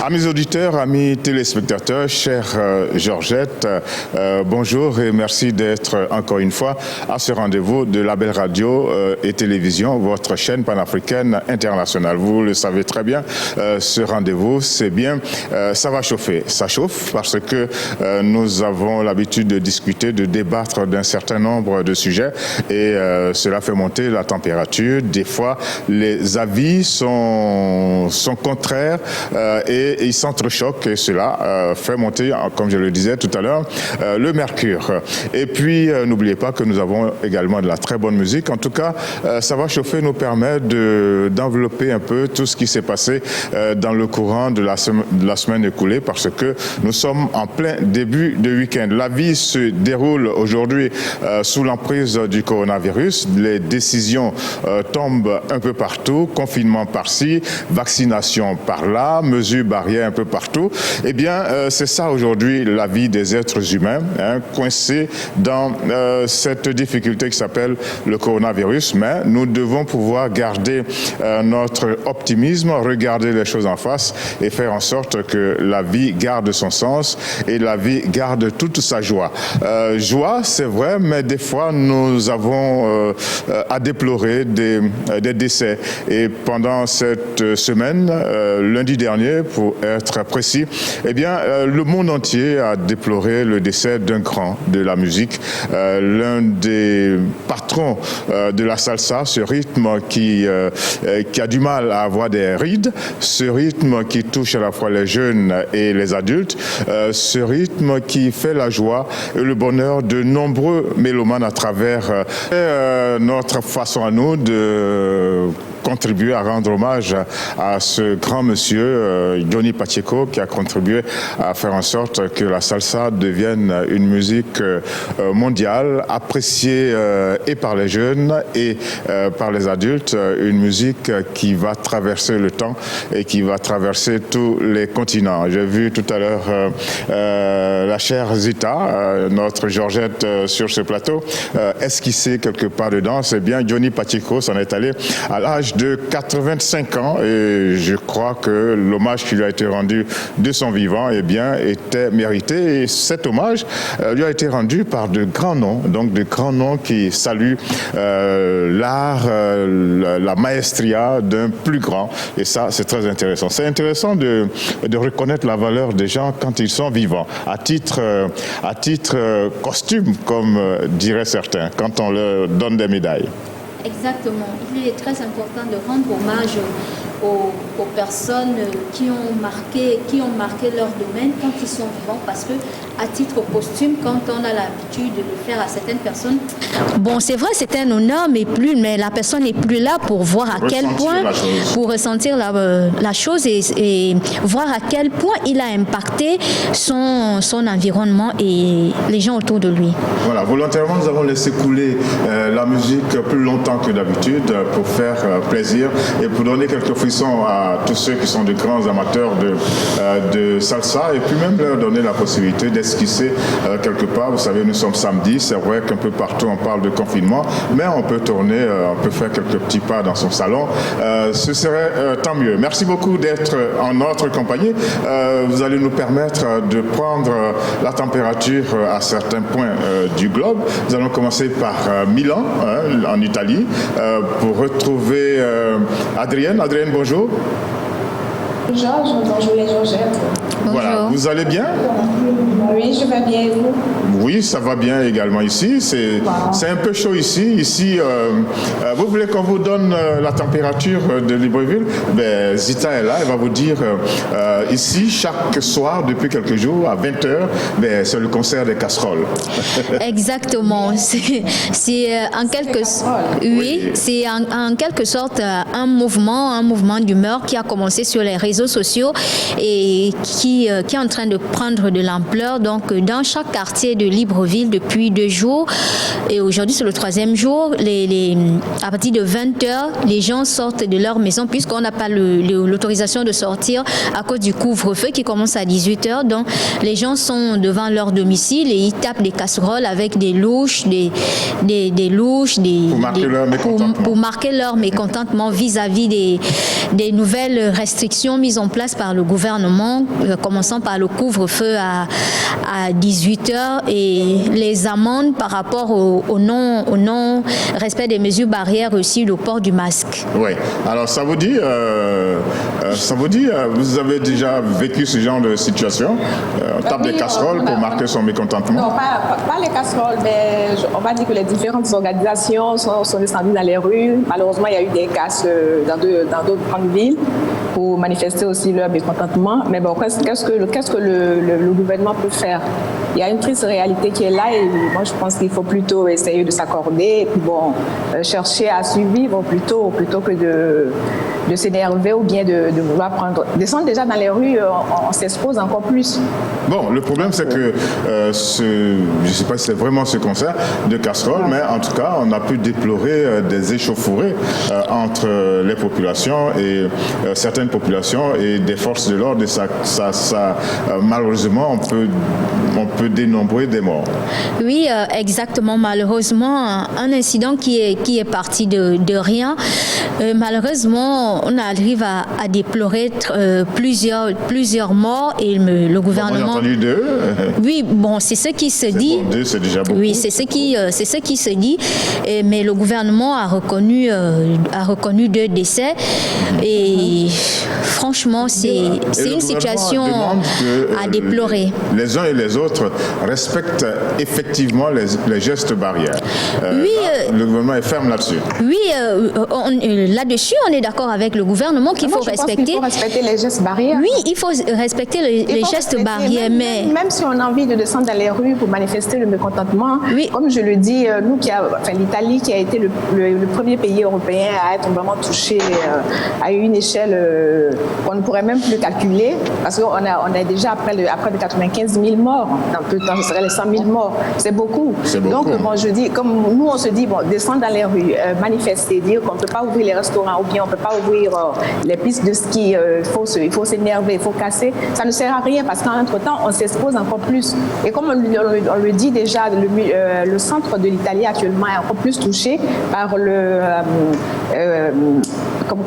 Amis auditeurs, amis téléspectateurs, chère Georgette, bonjour et merci d'être encore une fois à ce rendez-vous de la belle radio et télévision, votre chaîne panafricaine internationale. Vous le savez très bien, ce rendez-vous, c'est bien, ça va chauffer. Ça chauffe parce que nous avons l'habitude de discuter, de débattre d'un certain nombre de sujets et cela fait monter la température. Des fois, les avis sont contraires et ils s'entrechoquent et cela fait monter, comme je le disais tout à l'heure, le mercure. Et puis, n'oubliez pas que nous avons également de la très bonne musique. En tout cas, ça va chauffer nous permet d'envelopper un peu tout ce qui s'est passé dans le courant de la semaine écoulée parce que nous sommes en plein début de week-end. La vie se déroule aujourd'hui sous l'emprise du coronavirus. Les décisions tombent un peu partout, confinement par-ci, vaccination par-là, mesures barrières un peu partout. Eh bien, c'est ça aujourd'hui la vie des êtres humains, coincés dans cette difficulté qui s'appelle le coronavirus. Mais nous devons pouvoir garder notre optimisme, regarder les choses en face et faire en sorte que la vie garde son sens et la vie garde toute sa joie. Joie, c'est vrai, mais des fois nous avons à déplorer des décès. Et pendant cette semaine, lundi dernier, pour être précis, eh bien, le monde entier a déploré le décès d'un grand de la musique, l'un des patrons de la salsa, ce rythme qui a du mal à avoir des rides, ce rythme qui touche à la fois les jeunes et les adultes, ce rythme qui fait la joie et le bonheur de nombreux mélomanes à travers notre façon à nous de contribuer à rendre hommage à ce grand monsieur, Johnny Pacheco, qui a contribué à faire en sorte que la salsa devienne une musique mondiale, appréciée et par les jeunes et par les adultes, une musique qui va traverser le temps et qui va traverser tous les continents. J'ai vu tout à l'heure la chère Zita, notre Georgette sur ce plateau, esquisser quelque part dedans. C'est bien Johnny Pacheco s'en est allé à l'âge de 85 ans et je crois que l'hommage qui lui a été rendu de son vivant eh bien, était mérité et cet hommage lui a été rendu par de grands noms, donc de grands noms qui saluent l'art, la maestria d'un plus grand et ça c'est très intéressant. C'est intéressant de reconnaître la valeur des gens quand ils sont vivants, à titre costume comme diraient certains, quand on leur donne des médailles. Exactement. Il est très important de rendre hommage aux personnes qui ont marqué leur domaine quand ils sont vivants, parce que à titre posthume, quand on a l'habitude de le faire à certaines personnes. Bon, c'est vrai, c'est un honneur, mais la personne n'est plus là pour voir à quel point, pour ressentir la chose et voir à quel point il a impacté son environnement et les gens autour de lui. Voilà, volontairement, nous avons laissé couler la musique plus longtemps que d'habitude pour faire plaisir et pour donner quelques frissons à tous ceux qui sont de grands amateurs de salsa et puis même leur donner la possibilité d'esquisser quelque part. Vous savez, nous sommes samedi, c'est vrai qu'un peu partout on parle de confinement, mais on peut tourner, on peut faire quelques petits pas dans son salon. Ce serait tant mieux. Merci beaucoup d'être en notre compagnie. Vous allez nous permettre de prendre la température à certains points du globe. Nous allons commencer par Milan, en Italie, pour retrouver Adrienne. Adrienne, bonjour. Georges, bonjour les Georgettes. Voilà, vous allez bien? Oui, je vais bien et vous? Oui, ça va bien également ici. C'est un peu chaud ici. Ici, vous voulez qu'on vous donne la température de Libreville? Ben, Zita est là, elle va vous dire ici, chaque soir, depuis quelques jours, à 20h, ben, c'est le concert des casseroles. Exactement. C'est en quelque sorte un mouvement d'humeur qui a commencé sur les réseaux sociaux et qui est en train de prendre de l'ampleur. Donc, dans chaque quartier de Libreville depuis 2 jours, et aujourd'hui c'est le 3e jour, à partir de 20h, les gens sortent de leur maison puisqu'on n'a pas l'autorisation de sortir à cause du couvre-feu qui commence à 18h. Donc, les gens sont devant leur domicile et ils tapent des casseroles avec des louches, pour marquer leur mécontentement vis-à-vis des nouvelles restrictions mises mises en place par le gouvernement, commençant par le couvre-feu à 18h et les amendes par rapport au non-respect des mesures barrières aussi, le port du masque. Oui. Alors, ça vous dit, vous avez déjà vécu ce genre de situation? On tape des casseroles pour marquer son mécontentement? Non, pas les casseroles, mais on va dire que les différentes organisations sont descendues dans les rues. Malheureusement, il y a eu des casses dans d'autres grandes villes pour manifester aussi leur mécontentement. Mais bon, qu'est-ce que le gouvernement peut faire? Il y a une triste réalité qui est là et moi, je pense qu'il faut plutôt essayer de s'accorder et puis bon, chercher à survivre plutôt que de s'énerver ou bien de vouloir descendre déjà dans les rues, on s'expose encore plus. Bon, le problème, c'est que je ne sais pas si c'est vraiment ce concert de casseroles, mais en tout cas, on a pu déplorer des échauffourées entre les populations et certaines populations et des forces de l'ordre. Et ça malheureusement, on peut dénombrer des morts. Oui, exactement. Malheureusement, un incident qui est parti de rien. Malheureusement, on arrive à déplorer plusieurs morts et le gouvernement. Bon, on a entendu deux. Oui, bon, c'est ce qui se dit. Bon, deux, c'est déjà beaucoup. Oui, c'est ce qui se dit. Mais le gouvernement a reconnu 2 décès. Et franchement, c'est une situation à déplorer. Les uns et les autres respectent effectivement les gestes barrières. Oui, le gouvernement est ferme là-dessus. Oui, là-dessus, on est d'accord avec le gouvernement qu'il faut respecter. Il faut respecter les gestes barrières. Oui, il faut respecter les gestes barrières, mais même si on a envie de descendre dans les rues pour manifester le mécontentement, oui. Comme je le dis, l'Italie qui a été le premier pays européen à être vraiment touché à une échelle qu'on ne pourrait même plus calculer, parce qu'on est déjà après de 95 000 morts. Dans peu de temps, ce serait les 100 000 morts. C'est beaucoup. Donc, bon, je dis, comme nous, on se dit, bon, descendre dans les rues, manifester, dire qu'on ne peut pas ouvrir les restaurants ou bien on ne peut pas ouvrir les pistes de ski, il faut s'énerver, il faut casser, ça ne sert à rien parce qu'entre-temps, on s'expose encore plus. Et comme on le dit déjà, le centre de l'Italie actuellement est encore plus touché par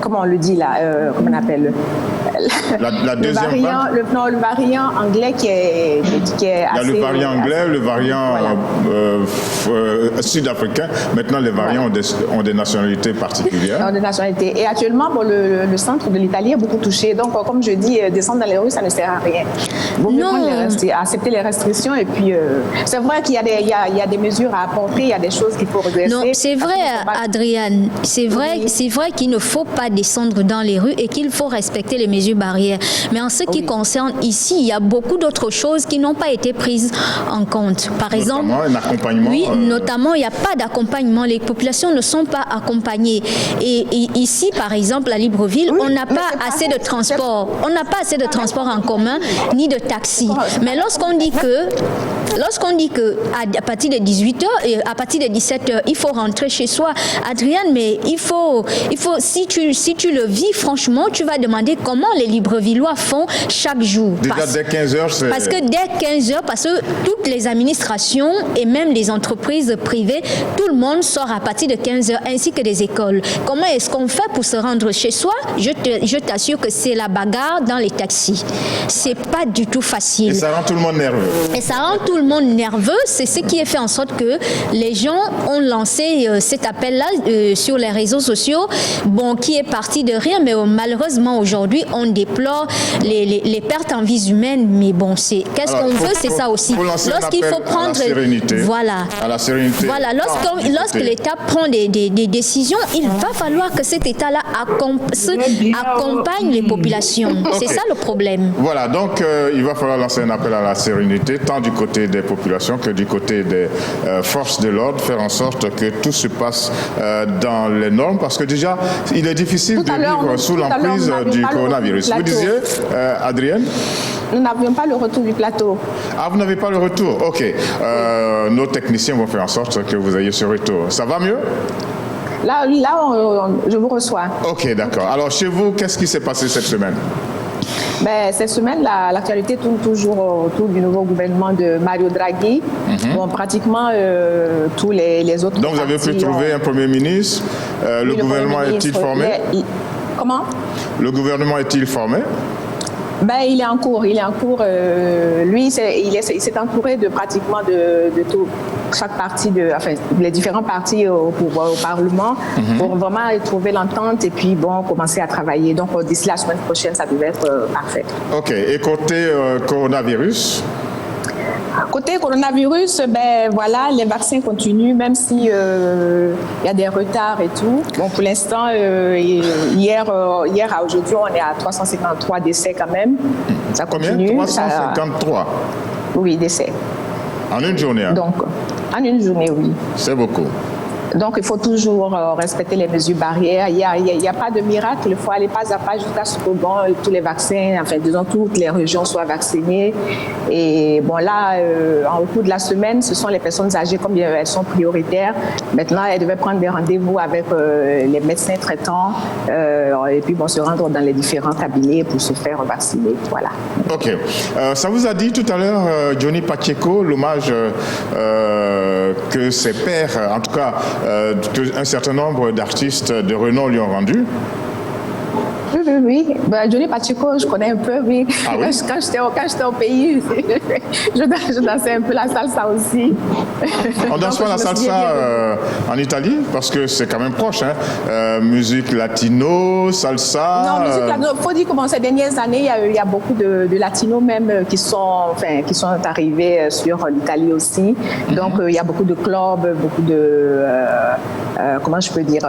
comment on le dit là, comment on appelle la deuxième vague. Le variant anglais qui est assez... Il y a le variant anglais, le variant sud-africain. Maintenant, les variants ont des nationalités particulières. Ont des nationalités. Et actuellement, bon, le centre de l'Italie est beaucoup touché. Donc, comme je dis, descendre dans les rues, ça ne sert à rien. Vaut mieux accepter les restrictions. Et puis, c'est vrai qu'il y a des mesures à apporter, il y a des choses qu'il faut redresser. Non, c'est vrai, Adriane. C'est vrai qu'il ne faut pas descendre dans les rues et qu'il faut respecter les mesures barrières. Mais en ce qui concerne ici, il y a beaucoup d'autres choses qui n'ont pas été prises en compte. Par exemple, un accompagnement. Oui, notamment, il n'y a pas d'accompagnement. Les populations ne sont pas accompagnées. Et ici, par exemple, à Libreville, on n'a pas assez de transport. On n'a pas assez de transport en commun ni de taxi. Mais lorsqu'on dit que à partir de 18h et à partir de 17h, il faut rentrer chez soi, Adriane, mais il faut si tu le vis, franchement, tu vas demander comment les Librevillois font chaque jour. Déjà dès 15h, c'est... Parce que dès 15h, parce que toutes les administrations et même les entreprises privées, tout le monde sort à partir de 15h, ainsi que des écoles. Comment est-ce qu'on fait pour se rendre chez soi? Je t'assure que c'est la bagarre dans les taxis. C'est pas du tout facile. Et ça rend tout le monde nerveux. Et ça rend tout le monde nerveux. C'est ce qui a fait en sorte que les gens ont lancé cet appel-là sur les réseaux sociaux, bon, qui est parti de rien, mais malheureusement aujourd'hui, on déplore les pertes en vies humaines. Mais bon, qu'est-ce qu'on veut, c'est ça aussi. Lorsqu'il faut prendre, à la sérénité. Voilà. À la sérénité. Voilà. Lorsque l'État prend des décisions, il va falloir que cet État-là accompagne les populations. Okay. C'est ça le problème. Voilà. Donc, il va falloir lancer un appel à la sérénité, tant du côté des populations que du côté des forces de l'ordre, faire en sorte que tout se passe dans les normes, parce que déjà, il est difficile de vivre sous l'emprise du coronavirus. Vous disiez, Adrienne? Nous n'avions pas le retour du plateau. Ah, vous n'avez pas le retour? Ok. Nos techniciens vont faire en sorte que vous ayez ce retour. Ça va mieux? Là, je vous reçois. Ok, d'accord. Alors, chez vous, qu'est-ce qui s'est passé cette semaine? Cette semaine, l'actualité tourne toujours autour du nouveau gouvernement de Mario Draghi. Bon, pratiquement tous les autres. Donc, vous avez pu trouver un Premier ministre. Le gouvernement est-il formé? Comment? Le gouvernement est-il formé? Il est en cours. Lui, il s'est entouré de pratiquement de tout, chaque parti, les différents partis au Parlement pour vraiment trouver l'entente et puis commencer à travailler. Donc, d'ici la semaine prochaine, ça devait être parfait. OK. Et côté coronavirus? Côté coronavirus, les vaccins continuent, même si y a des retards et tout. Bon, pour l'instant, hier à aujourd'hui, on est à 353 décès quand même. Ça continue. Combien? 353? Oui, décès. En une journée? Hein? Donc, en une journée, oui. C'est beaucoup. Donc, il faut toujours respecter les mesures barrières. Il n'y a pas de miracle. Il faut aller pas à pas jusqu'à ce que tous les vaccins, toutes les régions soient vaccinées. Et là, au cours de la semaine, ce sont les personnes âgées, comme elles sont prioritaires. Maintenant, elles devaient prendre des rendez-vous avec les médecins traitants et puis se rendre dans les différents cabinets pour se faire vacciner. Voilà. OK. Ça vous a dit tout à l'heure, Johnny Pacheco, l'hommage que ses pairs, en tout cas, qu'un certain nombre d'artistes de renom lui ont rendu? Oui. Johnny Pacheco, je connais un peu, oui. Ah oui? Quand j'étais au pays, je dansais un peu la salsa aussi. On danse pas la salsa en Italie? Parce que c'est quand même proche, hein? Musique latino, salsa... Non, musique latino. Il faut dire que ces dernières années, il y a beaucoup de latinos même qui sont arrivés sur l'Italie aussi. Donc, il y a beaucoup de clubs, beaucoup de... comment je peux dire?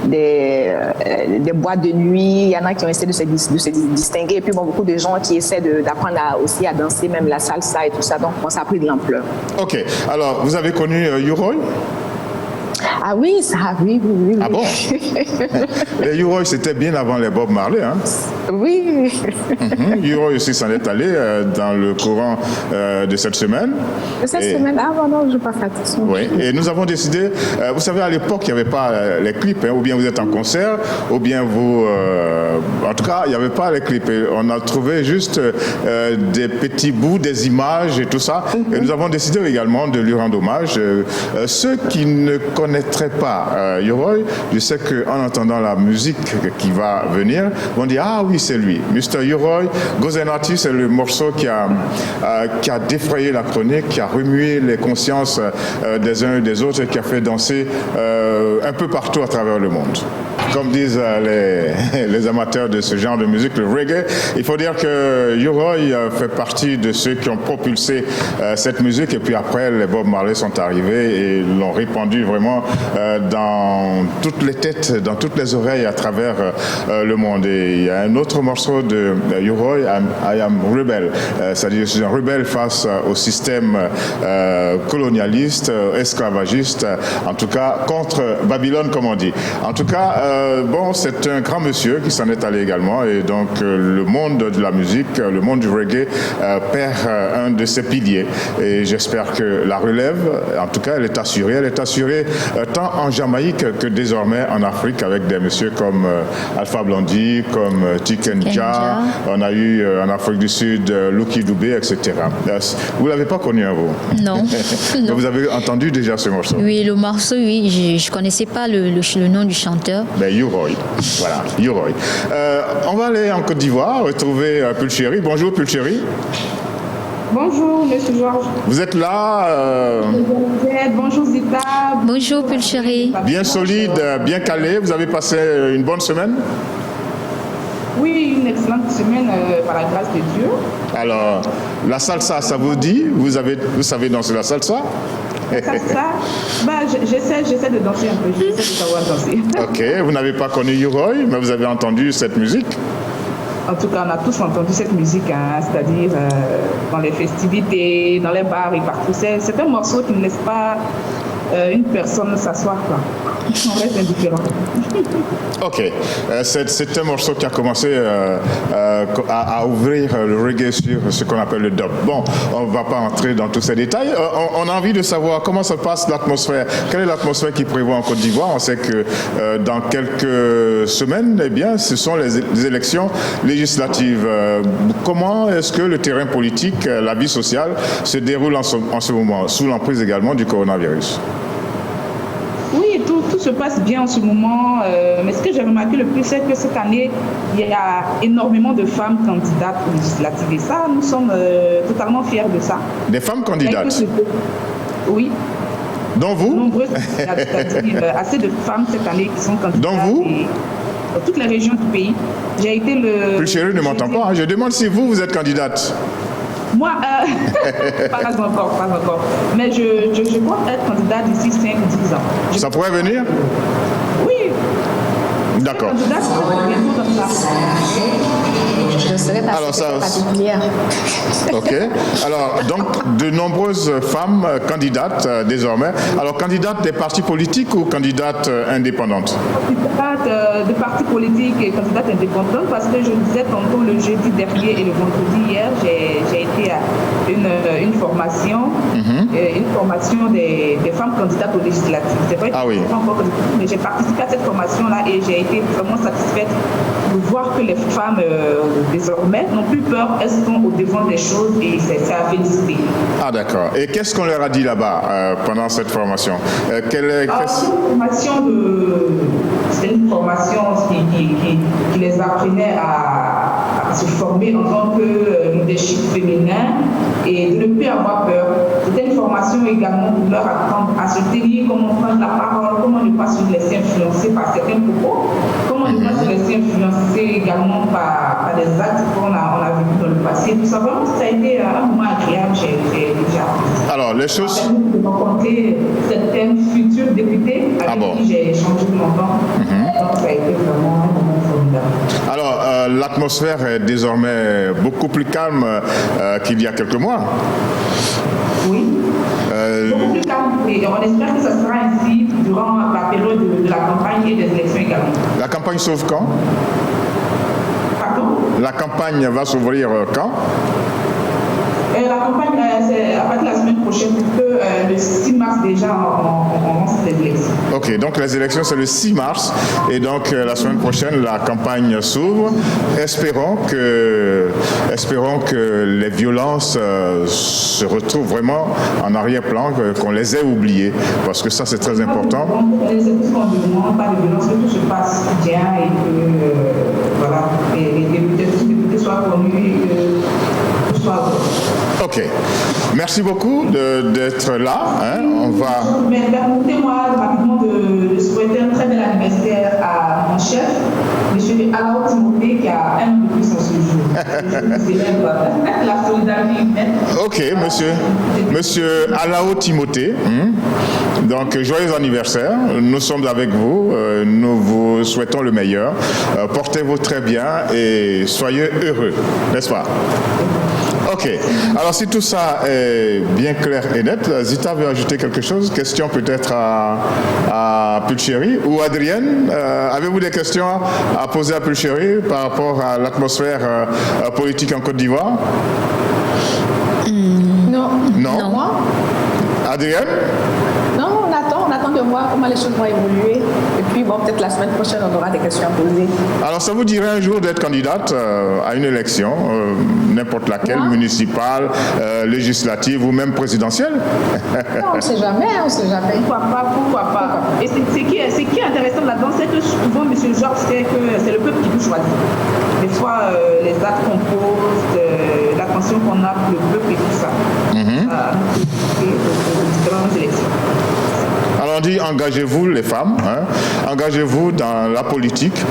Des boîtes de nuit. Il y en a qui ont essayé de se distinguer. Et puis, beaucoup de gens qui essaient d'apprendre aussi à danser, même la salsa et tout ça. Donc, ça a pris de l'ampleur. OK. Alors, vous avez connu U-Roy? Ah oui, oui. Ah bon? Les U-Roy, c'était bien avant les Bob Marley, hein? Oui. U-Roy aussi s'en est allé dans le courant de cette semaine. De cette semaine? Ah non, je n'ai pas fait attention. Oui, et nous avons décidé, vous savez, à l'époque, il n'y avait pas les clips, hein, ou bien vous êtes en concert, ou bien vous... en tout cas, il n'y avait pas les clips. Et on a trouvé juste des petits bouts, des images et tout ça. Et nous avons décidé également de lui rendre hommage. Ceux qui ne connaîtraient pas U-Roy, je sais qu'en entendant la musique qui va venir, vont dire « Ah oui, c'est lui, Mr. U-Roy. Gozenati, c'est le morceau qui a défrayé la chronique, qui a remué les consciences des uns et des autres et qui a fait danser un peu partout à travers le monde. » Comme disent les amateurs de ce genre de musique, le reggae, il faut dire que U-Roy fait partie de ceux qui ont propulsé cette musique et puis après les Bob Marley sont arrivés et l'ont répandu vraiment dans toutes les têtes, dans toutes les oreilles à travers le monde. Et il y a un autre morceau de U-Roy, I Am Rebel, c'est-à-dire je suis un rebelle face au système colonialiste, esclavagiste, en tout cas contre Babylone comme on dit. En tout cas, c'est un grand monsieur qui s'en est allé également et donc le monde de la musique, le monde du reggae perd un de ses piliers et j'espère que la relève, en tout cas elle est assurée tant en Jamaïque que désormais en Afrique avec des messieurs comme Alpha Blondy, comme Tikenja, on a eu en Afrique du Sud Lucky Dubé, etc. Vous ne l'avez pas connu, hein, vous? Non. Non. Vous avez entendu déjà ce morceau? Oui, le morceau, oui, je ne connaissais pas le nom du chanteur. U-Roy, voilà, U-Roy. On va aller en Côte d'Ivoire, retrouver Pulchéry. Bonjour Pulchéry. Bonjour, monsieur Georges. Vous êtes là Bonjour Zita. Bonjour Pulchéry. Bien solide, bien calé. Vous avez passé une bonne semaine? Oui, une excellente semaine par la grâce de Dieu. Alors, la salsa, ça vous dit? Vous savez danser la salsa? Ça, j'essaie de danser un peu, j'essaie de savoir danser. Ok, vous n'avez pas connu U-Roy, mais vous avez entendu cette musique? En tout cas, on a tous entendu cette musique, hein, c'est-à-dire dans les festivités, dans les bars et partout. C'est un morceau qui ne laisse pas une personne s'asseoir, quoi. On reste indifférent. Ok, c'est un morceau qui a commencé à ouvrir le reggae sur ce qu'on appelle le dub. Bon, on ne va pas entrer dans tous ces détails. On a envie de savoir comment se passe l'atmosphère. Quelle est l'atmosphère qui prévoit en Côte d'Ivoire? On sait que dans quelques semaines, eh bien, ce sont les élections législatives. Comment est-ce que le terrain politique, la vie sociale se déroule en ce moment, sous l'emprise également du coronavirus? Oui, tout se passe bien en ce moment, mais ce que j'ai remarqué le plus, c'est que cette année, il y a énormément de femmes candidates aux législatives. Et ça, nous sommes totalement fiers de ça. Des femmes candidates? Oui. Dont vous? Nombreuses, c'est-à-dire assez de femmes cette année qui sont candidates. Dont vous? Dans toutes les régions du pays. J'ai été le... Pulchéry ne m'entend pas. Je demande si vous êtes candidate. Moi, pas encore. Mais je compte être candidate d'ici 5 ou 10 ans. Ça pourrait venir? Oui. D'accord. Candidate, bientôt comme ça. Je ne serais pas particulière. Ok. Alors, donc, de nombreuses femmes candidates désormais. Alors, candidates des partis politiques ou candidates indépendantes? Candidates de partis politiques et candidates indépendantes, parce que je disais tantôt le jeudi dernier et le vendredi hier, j'ai été à une formation, des femmes candidates aux législatives. C'est vrai que je ne suis pas encore candidate, mais j'ai participé à cette formation-là et j'ai été vraiment satisfaite de voir que les femmes désormais n'ont plus peur, elles sont au devant des choses et c'est à féliciter. Ah d'accord. Et qu'est-ce qu'on leur a dit là-bas pendant cette formation? C'est une formation qui les apprenait à se former en tant que leadership féminin et de ne plus avoir peur. C'était une formation également pour leur apprendre à se tenir, comment prendre la parole, comment ne pas se laisser influencer par certains propos, comment ne pas se laisser influencer également par des actes qu'on a vécu dans le passé. Tout ça, vraiment, ça a été un moment agréable, j'ai déjà appris. Alors, les choses... de rencontrer certains futurs députés avec qui j'ai échangé longtemps. Donc, ça a été vraiment un moment formidable. Alors, l'atmosphère est désormais beaucoup plus calme qu'il y a quelques mois. Oui. Beaucoup plus calme. Et on espère que ça sera ainsi durant la période de la campagne et des élections également. La campagne s'ouvre quand? Pardon? La campagne va s'ouvrir quand? La campagne, c'est à partir de la semaine prochaine, puisque le 6 mars déjà, on lance les élections. Ok, donc les élections, c'est le 6 mars. Et donc, la semaine prochaine, la campagne s'ouvre. Espérons que les violences se retrouvent vraiment en arrière-plan, qu'on les ait oubliées. Parce que ça, c'est très important. C'est tout ce qu'on demande, pas de violence, que tout se passe bien et que voilà, les députés soient connus et que tout soit bon. Ok. Merci beaucoup d'être là. On va... Mais permettez-moi rapidement de souhaiter un très bel anniversaire à mon chef, M. Alao Timothée, qui a un peu plus en ce jour. Je célèbre la solidarité humaine. Ok, monsieur Alao Timothée. Donc, joyeux anniversaire. Nous sommes avec vous. Nous vous souhaitons le meilleur. Portez-vous très bien et soyez heureux, n'est-ce pas? Ok. Alors, si tout ça est bien clair et net, Zita veut ajouter quelque chose? Question peut-être à Pulchéry ou Adrienne? Avez-vous des questions à poser à Pulchéry par rapport à l'atmosphère politique en Côte d'Ivoire? Non. Non. Adrienne? Non, on attend de voir comment les choses vont évoluer. Et puis, bon, peut-être la semaine prochaine, on aura des questions à poser. Alors, ça vous dirait un jour d'être candidate à une élection, n'importe laquelle, municipale, législative ou même présidentielle? Non, on ne sait jamais. Pourquoi pas. Et ce qui est intéressant là-dedans, c'est que souvent, M. Georges, c'est que c'est le peuple qui nous choisit. Des fois, les actes qu'on pose, l'attention qu'on a pour le peuple et tout ça. Différentes élections. Alors on dit engagez-vous les femmes, engagez-vous dans la politique,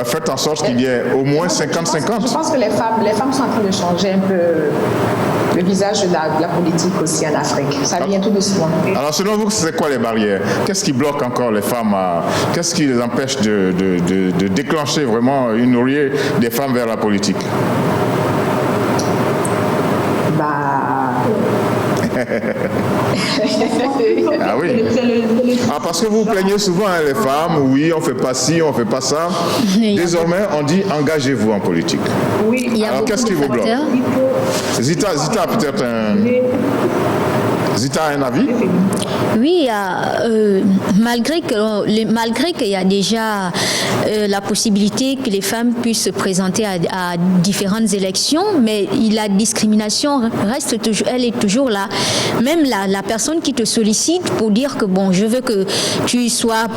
faites en sorte qu'il y ait au moins 50-50. Je pense que les femmes sont en train de changer un peu le visage de la politique aussi en Afrique. Ça vient tout doucement. Alors selon vous, c'est quoi les barrières? Qu'est-ce qui bloque encore les femmes? Qu'est-ce qui les empêche de déclencher vraiment une ruée des femmes vers la politique? Ah oui. Parce que vous plaignez souvent les femmes, oui, on fait pas ci, on fait pas ça. Désormais, on dit engagez-vous en politique. Oui. Alors qu'est-ce qui vous bloque? Zita peut-être un... Zita a un avis? Oui, malgré qu'il y a déjà la possibilité que les femmes puissent se présenter à différentes élections, mais la discrimination reste toujours, elle est toujours là. Même la personne qui te sollicite pour dire que bon, je veux que tu sois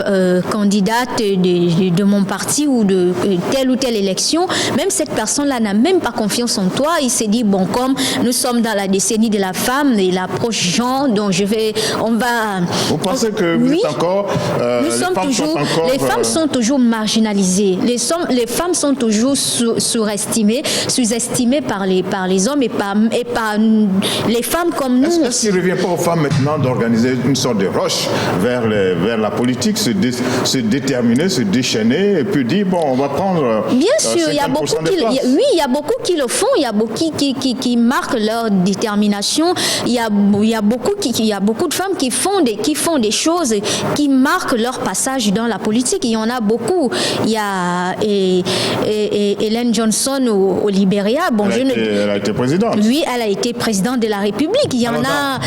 candidate de mon parti ou de telle ou telle élection, même cette personne-là n'a même pas confiance en toi. Il s'est dit bon, comme nous sommes dans la décennie de la femme et la proche genre, donc Vous pensez que vous êtes encore... les femmes sont toujours marginalisées. Les femmes sont toujours sous-estimées par les hommes et par les femmes comme nous. Est-ce qu'il ne revient pas aux femmes maintenant d'organiser une sorte de rush vers la politique, se déterminer, se déchaîner et puis dire bon, on va prendre... Bien sûr, il y a beaucoup qui le font, il y a beaucoup qui marquent leur détermination. Il y a beaucoup de femmes qui font des choses qui marquent leur passage dans la politique. Il y en a beaucoup. Il y a Ellen Johnson au Libéria. Bon, elle a été présidente. Oui, elle a été présidente de la République. Il y en a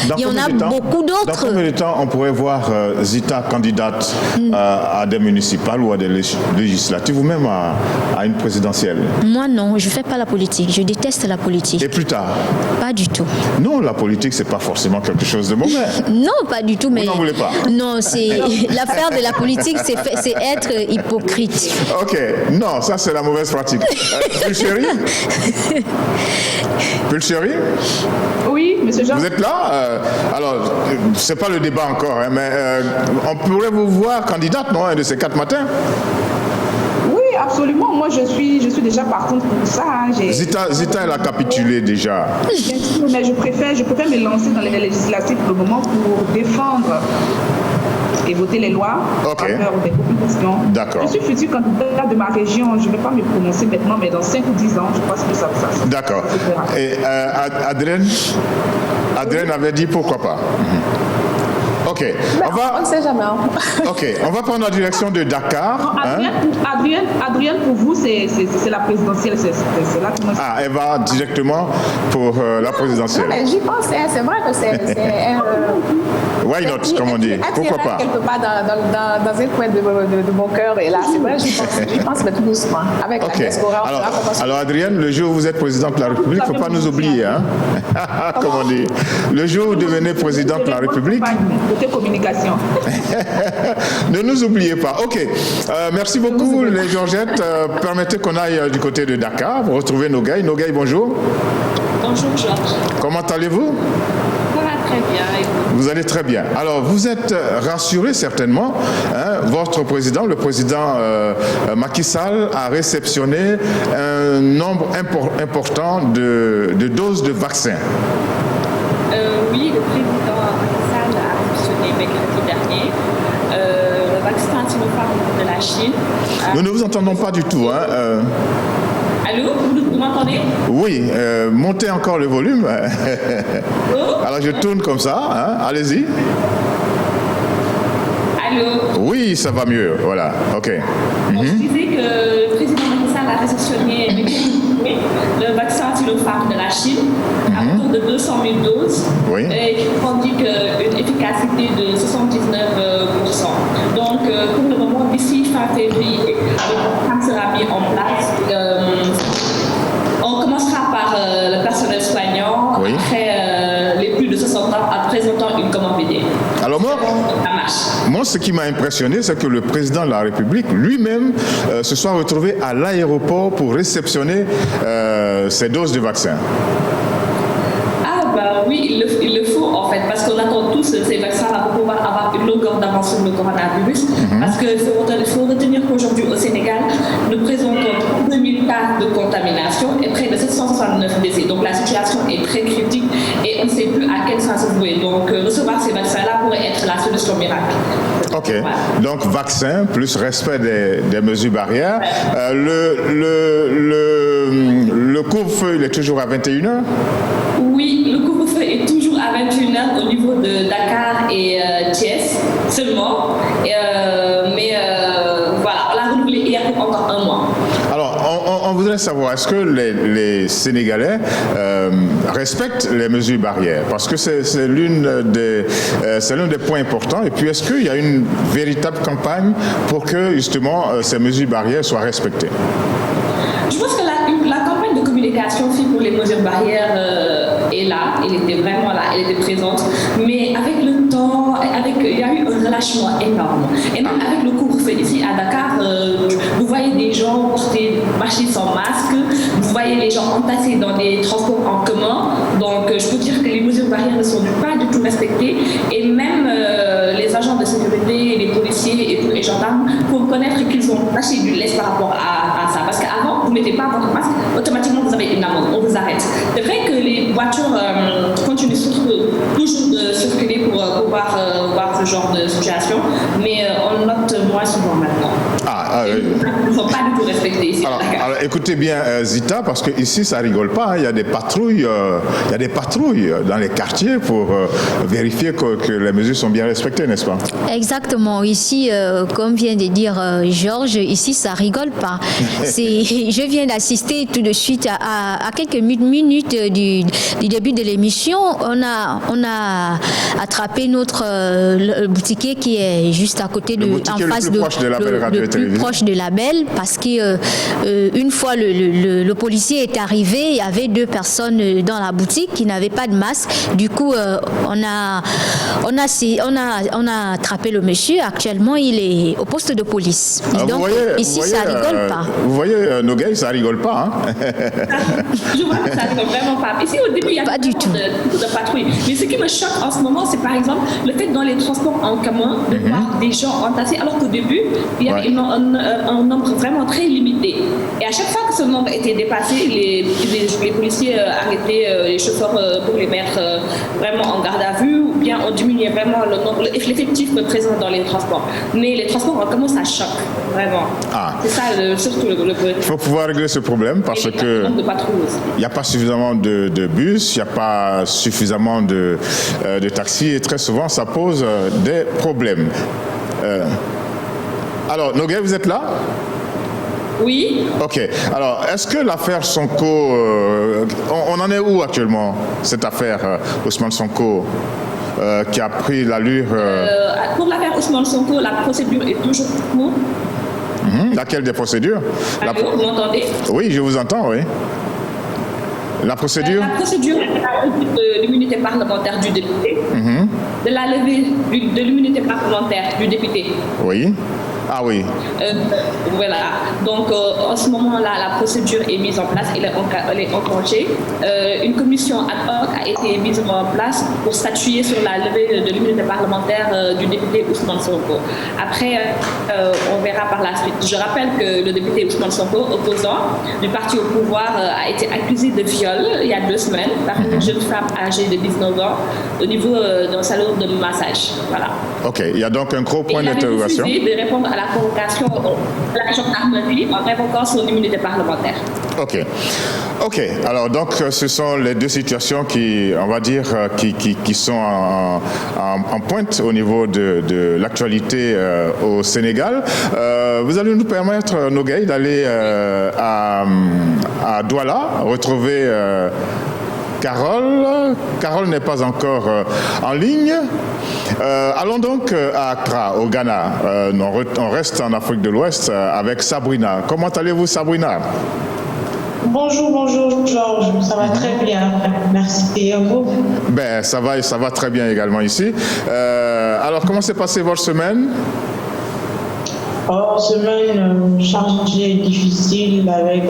beaucoup d'autres. Dans combien de temps on pourrait voir Zita candidate à des municipales ou à des législatives ou même à une présidentielle? Moi non, je ne fais pas la politique. Je déteste la politique. Et plus tard? Pas du tout. Non, la politique, c'est pas forcément quelque chose de mauvais. Non, pas du tout. Mais vous n'en voulez pas? Non, l'affaire de la politique, c'est être hypocrite. Ok, non, ça c'est la mauvaise pratique. Pulchéry? Oui, monsieur Jean. Vous êtes là? Alors, c'est pas le débat encore, hein, mais on pourrait vous voir candidate, non, un de ces 4 matins? Oui, absolument. Moi, je suis déjà partante pour ça. Hein. Zita, elle a capitulé déjà. Bien sûr, mais je préfère me lancer dans les législatives pour le moment pour défendre et voter les lois en faveur des populations. D'accord. Je suis futur candidat de ma région. Je ne vais pas me prononcer maintenant, mais dans 5 ou 10 ans, je pense que ça. D'accord. Et Adrienne avait dit pourquoi pas. Ok. On ne sait jamais. Ok, on va prendre la direction de Dakar. Non, Adrienne, pour vous, c'est la présidentielle. C'est là que moi, elle va directement pour la présidentielle. Non, mais j'y pense, c'est vrai que c'est why not, comme on dit. Pourquoi pas? Quelque part dans un coin de mon cœur. Et là, c'est vrai, j'y pense, mais tout doucement. Avec la diaspora. Alors, Adrienne, le jour où vous êtes présidente de la République, il ne faut pas nous oublier. Hein? Comme on dit. Le jour où vous devenez présidente de la République... Côté communication. Ne nous oubliez pas. Ok. Merci beaucoup, les Georgettes. Permettez qu'on aille du côté de Dakar pour retrouver Nogaï. Nogaï, bonjour. Bonjour, Georges. Comment allez-vous? Ça va très bien. Vous allez très bien. Alors, vous êtes rassuré certainement. Hein, votre président, le président Macky Sall, a réceptionné un nombre important de doses de vaccins. Oui, le président Macky Sall a réceptionné mercredi dernier le vaccin Sinopharm de la Chine. Nous ne vous entendons pas du tout. Hein, Allô, vous m'entendez? Oui, montez encore le volume. Alors je tourne comme ça, hein. Allez-y. Allô? Oui, ça va mieux, voilà, ok. Je disais que le président Macky Sall a réceptionné le vaccin Sinopharm de la Chine à autour de 200 000 doses et qui indique une efficacité de 79%. Donc, pour le moment, d'ici fin février, le programme sera mis en place. On commencera par le personnel soignant, après les plus de 60 ans, en présentant une commande BD. Alors moi, ce qui m'a impressionné, c'est que le président de la République lui-même se soit retrouvé à l'aéroport pour réceptionner ces doses de vaccins. Ah bah oui, il le faut en fait, parce qu'on attend tous ces vaccins-là pour pouvoir avoir une longueur d'avance sur le coronavirus. Parce qu'il faut retenir qu'aujourd'hui au Sénégal, nous présentons 2000 cas de contamination et près de 769 décès. Donc la situation est très critique et on ne sait plus à quel sens se vouer. Donc recevoir ces vaccins-là pourrait être la solution miracle. Ok, donc vaccin plus respect des mesures barrières. Le couvre-feu, il est toujours à 21h? Oui, le couvre-feu est toujours à 21h au niveau de Dakar et Thiès seulement. Mais voilà, on l'a renouvelé hier pour encore un mois. Alors, on on voudrait savoir, est-ce que les Sénégalais respectent les mesures barrières? Parce que c'est l'un des points importants. Et puis, est-ce qu'il y a une véritable campagne pour que, justement, ces mesures barrières soient respectées? Je pense que la campagne de communication aussi pour les mesures barrières est là, elle était vraiment là, elle était présente. Mais avec le temps, il y a eu un relâchement énorme. Et même avec le couvre-feu ici à Dakar, vous voyez des gens marcher sans masque, vous voyez les gens entassés dans des transports en commun. Donc je peux dire que les mesures barrières ne sont pas du tout respectées. Et même les agents de sécurité, les policiers et tous les gendarmes, pour reconnaître qu'ils ont lâché du lest par rapport à ça. Parce qu'avant, vous ne mettez pas votre masque, automatiquement vous avez une amende, on vous arrête. C'est vrai que les voitures continuent toujours de circuler pour voir ce genre de situation, mais on note moins souvent maintenant. Ils ne sont pas du tout respectés ici. Alors écoutez bien Zita, parce que ici ça rigole pas, hein. Il y a des patrouilles dans les quartiers pour vérifier que les mesures sont bien respectées, n'est-ce pas? Exactement. Ici, comme vient de dire Georges, ici ça rigole pas. Je viens d'assister tout de suite à quelques minutes du début de l'émission. On a attrapé notre boutiquier qui est juste à côté en face de la belle radio et télévision. Proche de la belle, parce que une fois le policier est arrivé, il y avait 2 personnes dans la boutique qui n'avaient pas de masque. Du coup, on a attrapé le monsieur. Actuellement, il est au poste de police. Donc ici, ça rigole pas. Vous voyez, Nogueï, ça rigole pas. Hein? Je vois que ça rigole vraiment pas. Ici, au début, il y a pas du tout de patrouille. Mais ce qui me choque en ce moment, c'est par exemple le fait dans les transports en commun de voir des gens entassés, alors qu'au début, il y avait un nombre vraiment très limité. Et à chaque fois que ce nombre était dépassé, les policiers arrêtaient les chauffeurs pour les mettre vraiment en garde à vue, ou bien on diminuait vraiment l'effectif présent dans les transports. Mais les transports en commun, ça choque, vraiment. C'est ça surtout le Il faut pouvoir régler ce problème parce que il n'y a pas suffisamment de bus, il n'y a pas suffisamment de taxis et très souvent ça pose des problèmes. Alors, Nogueï, vous êtes là? Oui. Ok. Alors, est-ce que l'affaire Sonko, on en est où actuellement, cette affaire Ousmane Sonko qui a pris l'allure Pour l'affaire Ousmane Sonko, la procédure est toujours en cours. Laquelle des procédures? Allô, vous m'entendez? Oui, je vous entends, oui. La procédure? La procédure de l'immunité parlementaire du député, de la levée de l'immunité parlementaire du député. Oui. Ah oui. Voilà. Donc, en ce moment-là, la procédure est mise en place, elle est enclenchée. Une commission ad hoc a été mise en place pour statuer sur la levée de l'immunité parlementaire du député Ousmane Sonko. Après, on verra par la suite. Je rappelle que le député Ousmane Sonko, opposant du parti au pouvoir, a été accusé de viol il y a 2 semaines par une jeune femme âgée de 19 ans au niveau d'un salon de massage. Voilà. Ok, il y a donc un gros point d'interrogation. Il avait refusé de répondre à la convocation de la gendarmerie en révoquant son immunité parlementaire. Ok. Alors donc ce sont les 2 situations qui, on va dire, qui sont en pointe au niveau de l'actualité au Sénégal. Vous allez nous permettre, Nogueï, d'aller à Douala, retrouver Carole. Carole n'est pas encore en ligne. Allons donc à Accra, au Ghana. On reste en Afrique de l'Ouest avec Sabrina. Comment allez-vous, Sabrina? Bonjour Georges, ça va très bien, merci. Et vous? Ça va très bien également ici. Alors, comment s'est passée votre semaine? Semaine chargée, difficile, avec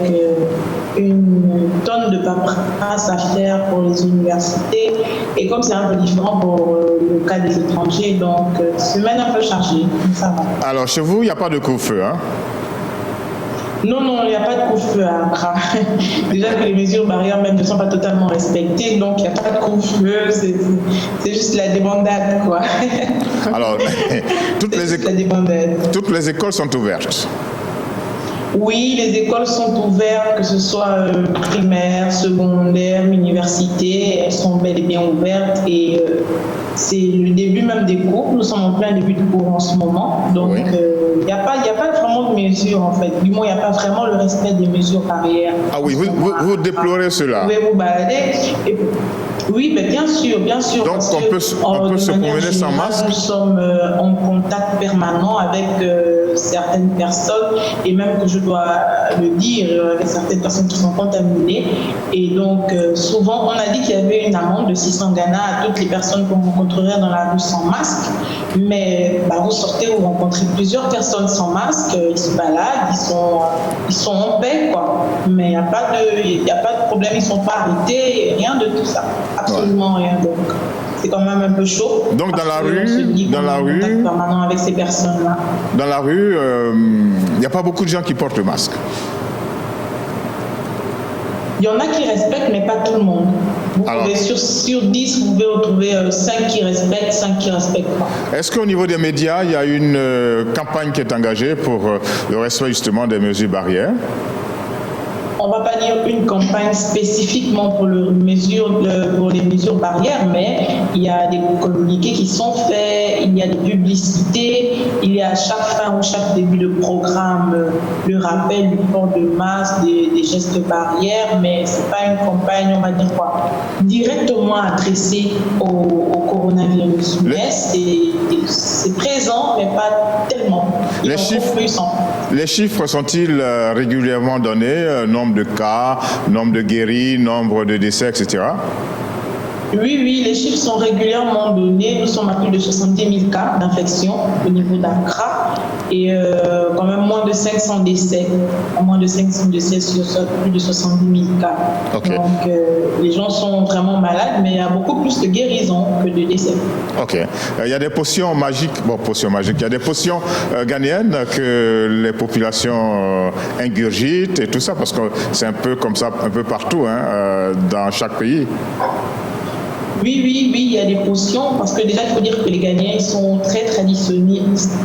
une tonne de paperasse à faire pour les universités. Et comme c'est un peu différent pour le cas des étrangers, donc semaine un peu chargée, ça va. Alors, chez vous, il n'y a pas de couvre-feu, hein? Non, il n'y a pas de couvre-feu à Accra. Déjà que les mesures barrières même ne sont pas totalement respectées, donc il n'y a pas de couvre-feu, c'est juste la débandade, quoi. Alors, toutes les écoles sont ouvertes. Oui, les écoles sont ouvertes, que ce soit primaire, secondaire, université, elles sont bel et bien ouvertes et c'est le début même des cours. Nous sommes en plein début de cours en ce moment, donc il n'y a pas vraiment de mesures en fait. Du moins, il n'y a pas vraiment le respect des mesures barrières. Ah oui, vous déplorez cela. Vous pouvez vous balader. Oui, mais bien sûr. Donc on peut se promener sans masque. Nous sommes en contact permanent avec certaines personnes et même que je dois le dire, avec certaines personnes qui sont contaminées. Et donc souvent, on a dit qu'il y avait une amende de 600 Ghana à toutes les personnes qu'on rencontrerait dans la rue sans masque. Mais vous sortez, vous rencontrez plusieurs personnes sans masque, ils se baladent, ils sont en paix, quoi. Mais il n'y a pas de problème, ils ne sont pas arrêtés, rien de tout ça. Absolument rien. Donc, c'est quand même un peu chaud. Donc, dans la rue, permanent avec ces personnes-là. Dans la rue, il n'y a pas beaucoup de gens qui portent le masque. Il y en a qui respectent, mais pas tout le monde. Sur 10, vous pouvez retrouver 5 qui respectent, 5 qui ne respectent pas. Est-ce qu'au niveau des médias, il y a une campagne qui est engagée pour le respect justement des mesures barrières? On ne va pas dire une campagne spécifiquement pour les mesures barrières, mais il y a des communiqués qui sont faits, il y a des publicités, il y a à chaque fin ou chaque début de programme le rappel du port de masque, des gestes barrières, mais ce n'est pas une campagne, on va dire quoi, directement adressée au coronavirus. Mais c'est présent, mais pas tellement. Les chiffres sont-ils régulièrement donnés, nombre de cas, nombre de guéris, nombre de décès, etc.? Oui, les chiffres sont régulièrement donnés. Nous sommes à plus de 70 000 cas d'infection au niveau d'Accra et quand même moins de 500 décès. Moins de 500 décès sur plus de 70 000 cas. Okay. Donc les gens sont vraiment malades, mais il y a beaucoup plus de guérisons que de décès. Ok. Il y a des potions magiques, il y a des potions ghanéennes que les populations ingurgitent et tout ça, parce que c'est un peu comme ça un peu partout, dans chaque pays. Oui, il y a des potions, parce que déjà, il faut dire que les Ghanéens, ils sont très traditionnalistes.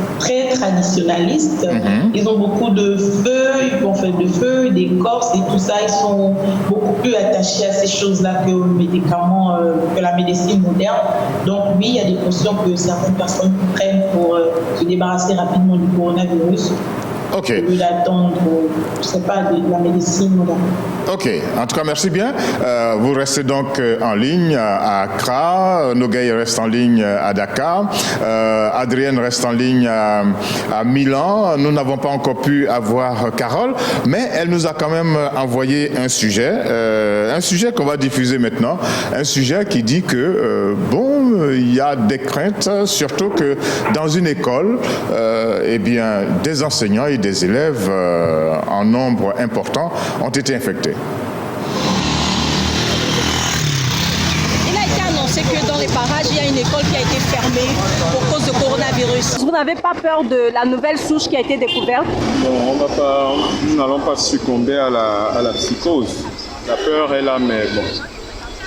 Ils ont beaucoup de feu, ils font faire de feu, d'écorce et tout ça. Ils sont beaucoup plus attachés à ces choses-là que aux médicaments, que la médecine moderne. Donc oui, il y a des potions que certaines personnes prennent pour se débarrasser rapidement du coronavirus. Ok. Au lieu d'attendre, je ne sais pas, de la médecine moderne. Ok. En tout cas, merci bien. Vous restez donc en ligne à Accra. Nogaï reste en ligne à Dakar. Adrienne reste en ligne à Milan. Nous n'avons pas encore pu avoir Carole, mais elle nous a quand même envoyé un sujet qu'on va diffuser maintenant. Un sujet qui dit que, il y a des craintes, surtout que dans une école, des enseignants et des élèves en nombre important ont été infectés. Il a été annoncé que dans les parages, il y a une école qui a été fermée pour cause de coronavirus. Vous n'avez pas peur de la nouvelle souche qui a été découverte? Non, nous n'allons pas succomber à la psychose. La peur est là, mais bon.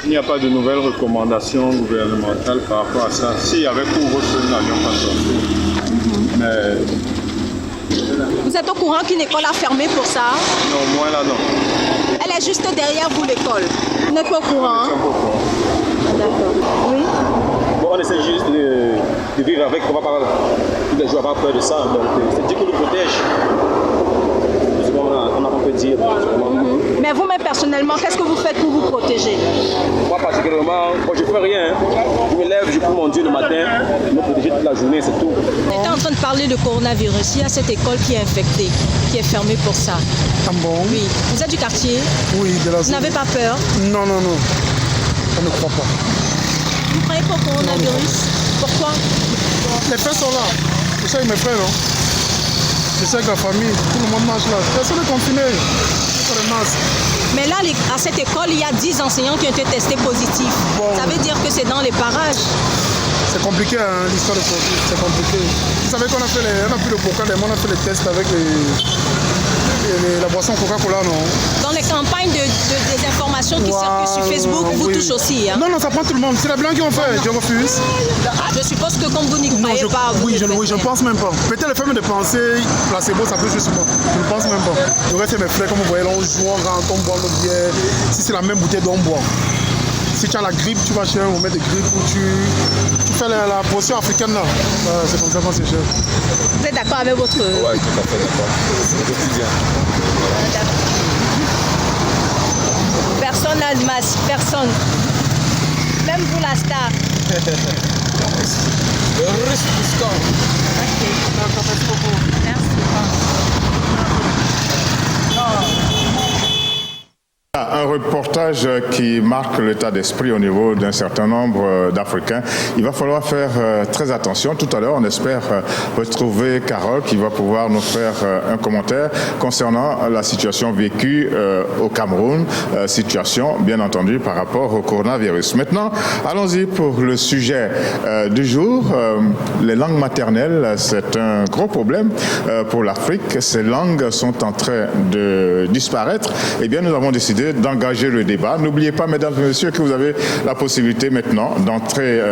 Il n'y a pas de nouvelles recommandations gouvernementales par rapport à ça. S'il y avait couvre-feu, nous n'allions pas sortir. Mais vous êtes au courant qu'une école a fermé pour ça? Non, moi là, non. Elle est juste derrière vous, l'école. Vous n'êtes pas au courant? D'accord. Oui. Bon, on essaie juste de vivre avec, on va pas tous les jours avoir peur de ça. Donc, c'est Dieu qui nous protège. On peut dire. Mais vous-même, personnellement, qu'est-ce que vous faites pour vous protéger? Moi, particulièrement, je ne fais rien. Je me lève, je prie mon Dieu le matin, me protéger toute la journée, c'est tout. On était en train de parler de coronavirus. Il y a cette école qui est infectée, qui est fermée pour ça. Ah bon? Oui. Vous êtes du quartier? Oui, de la zone. Vous n'avez pas peur? Non. Je ne crois pas. Vous ne croyez pas au coronavirus? Pourquoi? Les frères sont là. Je sais mes frères, non? Je sais que la famille, tout le monde marche là. Personne n'est confiné. Pas de masque. Mais là, à cette école, il y a 10 enseignants qui ont été testés positifs. Bon. Ça veut dire que c'est dans les parages. C'est compliqué, l'histoire de Covid. C'est compliqué. Vous savez qu'on a fait on a pris le coca, on a fait les tests avec la boisson Coca-Cola, non? Dans les campagnes de désinformation informations qui circulent sur Facebook vous touchent aussi. Hein? Non, ça prend tout le monde. C'est les Blancs qui ont fait, je refuse. Je suppose que comme vous n'y croyez pas, vous... Oui, je ne pense même pas. Peut-être le fait de penser, placebo, ça peut juste moi. Je ne pense même pas. Le reste, c'est mes frères, comme vous voyez, là, on joue, on rentre, on boit notre bière. Si c'est la même bouteille, on boit. Si tu as la grippe, tu vas chez un moment de grippe où tu fais la potion africaine là. C'est comme ça qu'on se gère. Vous êtes d'accord avec votre... Oui, tout à fait d'accord. C'est le quotidien. Personne n'a de masque, personne. Même vous la star. Le risque du score. Ok. Merci beaucoup. Merci. Un reportage qui marque l'état d'esprit au niveau d'un certain nombre d'Africains. Il va falloir faire très attention. Tout à l'heure, on espère retrouver Carole qui va pouvoir nous faire un commentaire concernant la situation vécue au Cameroun, situation bien entendu par rapport au coronavirus. Maintenant, allons-y pour le sujet du jour. Les langues maternelles, c'est un gros problème pour l'Afrique. Ces langues sont en train de disparaître. Eh bien, nous avons décidé d'engager le débat. N'oubliez pas, mesdames et messieurs, que vous avez la possibilité maintenant d'entrer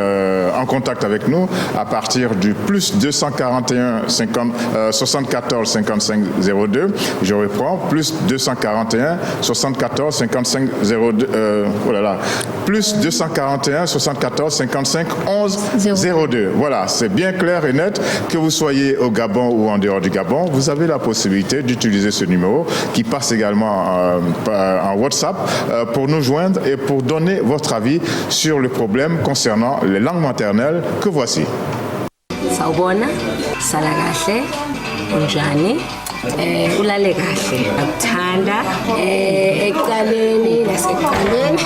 en contact avec nous à partir du plus 241 74 55 02. Je reprends, plus 241 74 55 02. Plus 241 74 55 11 02. Voilà, c'est bien clair et net. Que vous soyez au Gabon ou en dehors du Gabon, vous avez la possibilité d'utiliser ce numéro qui passe également en WhatsApp pour nous joindre et pour donner votre avis sur le problème concernant les langues maternelles que voici. Sawubona, salakahle, unjani? Ulale kahle, akuthanda, ekuqaleni nasekuqaleni.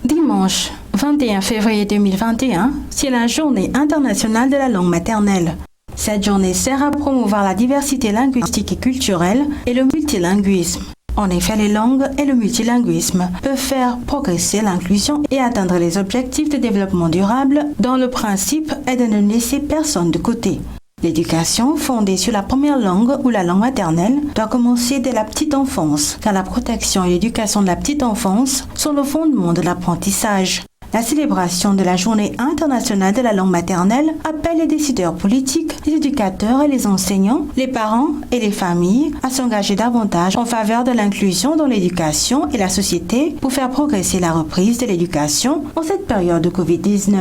Dimanche 21 février 2021, c'est la journée internationale de la langue maternelle. Cette journée sert à promouvoir la diversité linguistique et culturelle et le multilinguisme. En effet, les langues et le multilinguisme peuvent faire progresser l'inclusion et atteindre les objectifs de développement durable dont le principe est de ne laisser personne de côté. L'éducation fondée sur la première langue ou la langue maternelle doit commencer dès la petite enfance, car la protection et l'éducation de la petite enfance sont le fondement de l'apprentissage. La célébration de la Journée internationale de la langue maternelle appelle les décideurs politiques, les éducateurs et les enseignants, les parents et les familles à s'engager davantage en faveur de l'inclusion dans l'éducation et la société pour faire progresser la reprise de l'éducation en cette période de Covid-19.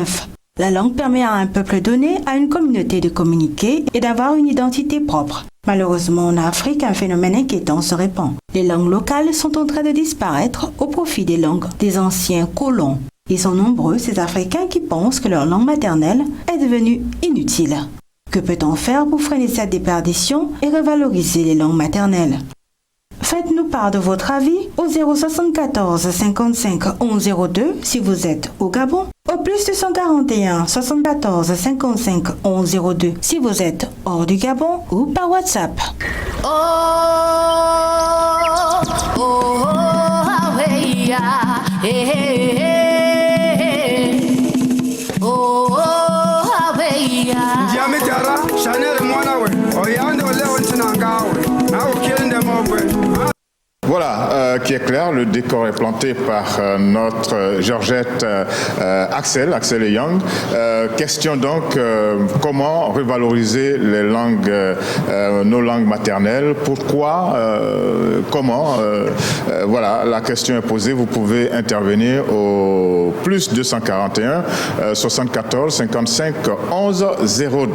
La langue permet à un peuple donné, à une communauté de communiquer et d'avoir une identité propre. Malheureusement, en Afrique, un phénomène inquiétant se répand. Les langues locales sont en train de disparaître au profit des langues des anciens colons. Ils sont nombreux, ces Africains qui pensent que leur langue maternelle est devenue inutile. Que peut-on faire pour freiner cette déperdition et revaloriser les langues maternelles? Faites-nous part de votre avis au 074 55 11 02 si vous êtes au Gabon, au plus 241 74 55 11 02 si vous êtes hors du Gabon ou par WhatsApp. Voilà, qui est clair, le décor est planté par notre Georgette Axel et Young. Question donc, comment revaloriser les langues, nos langues maternelles, pourquoi, comment, voilà, la question est posée, vous pouvez intervenir au plus 241 74 55 11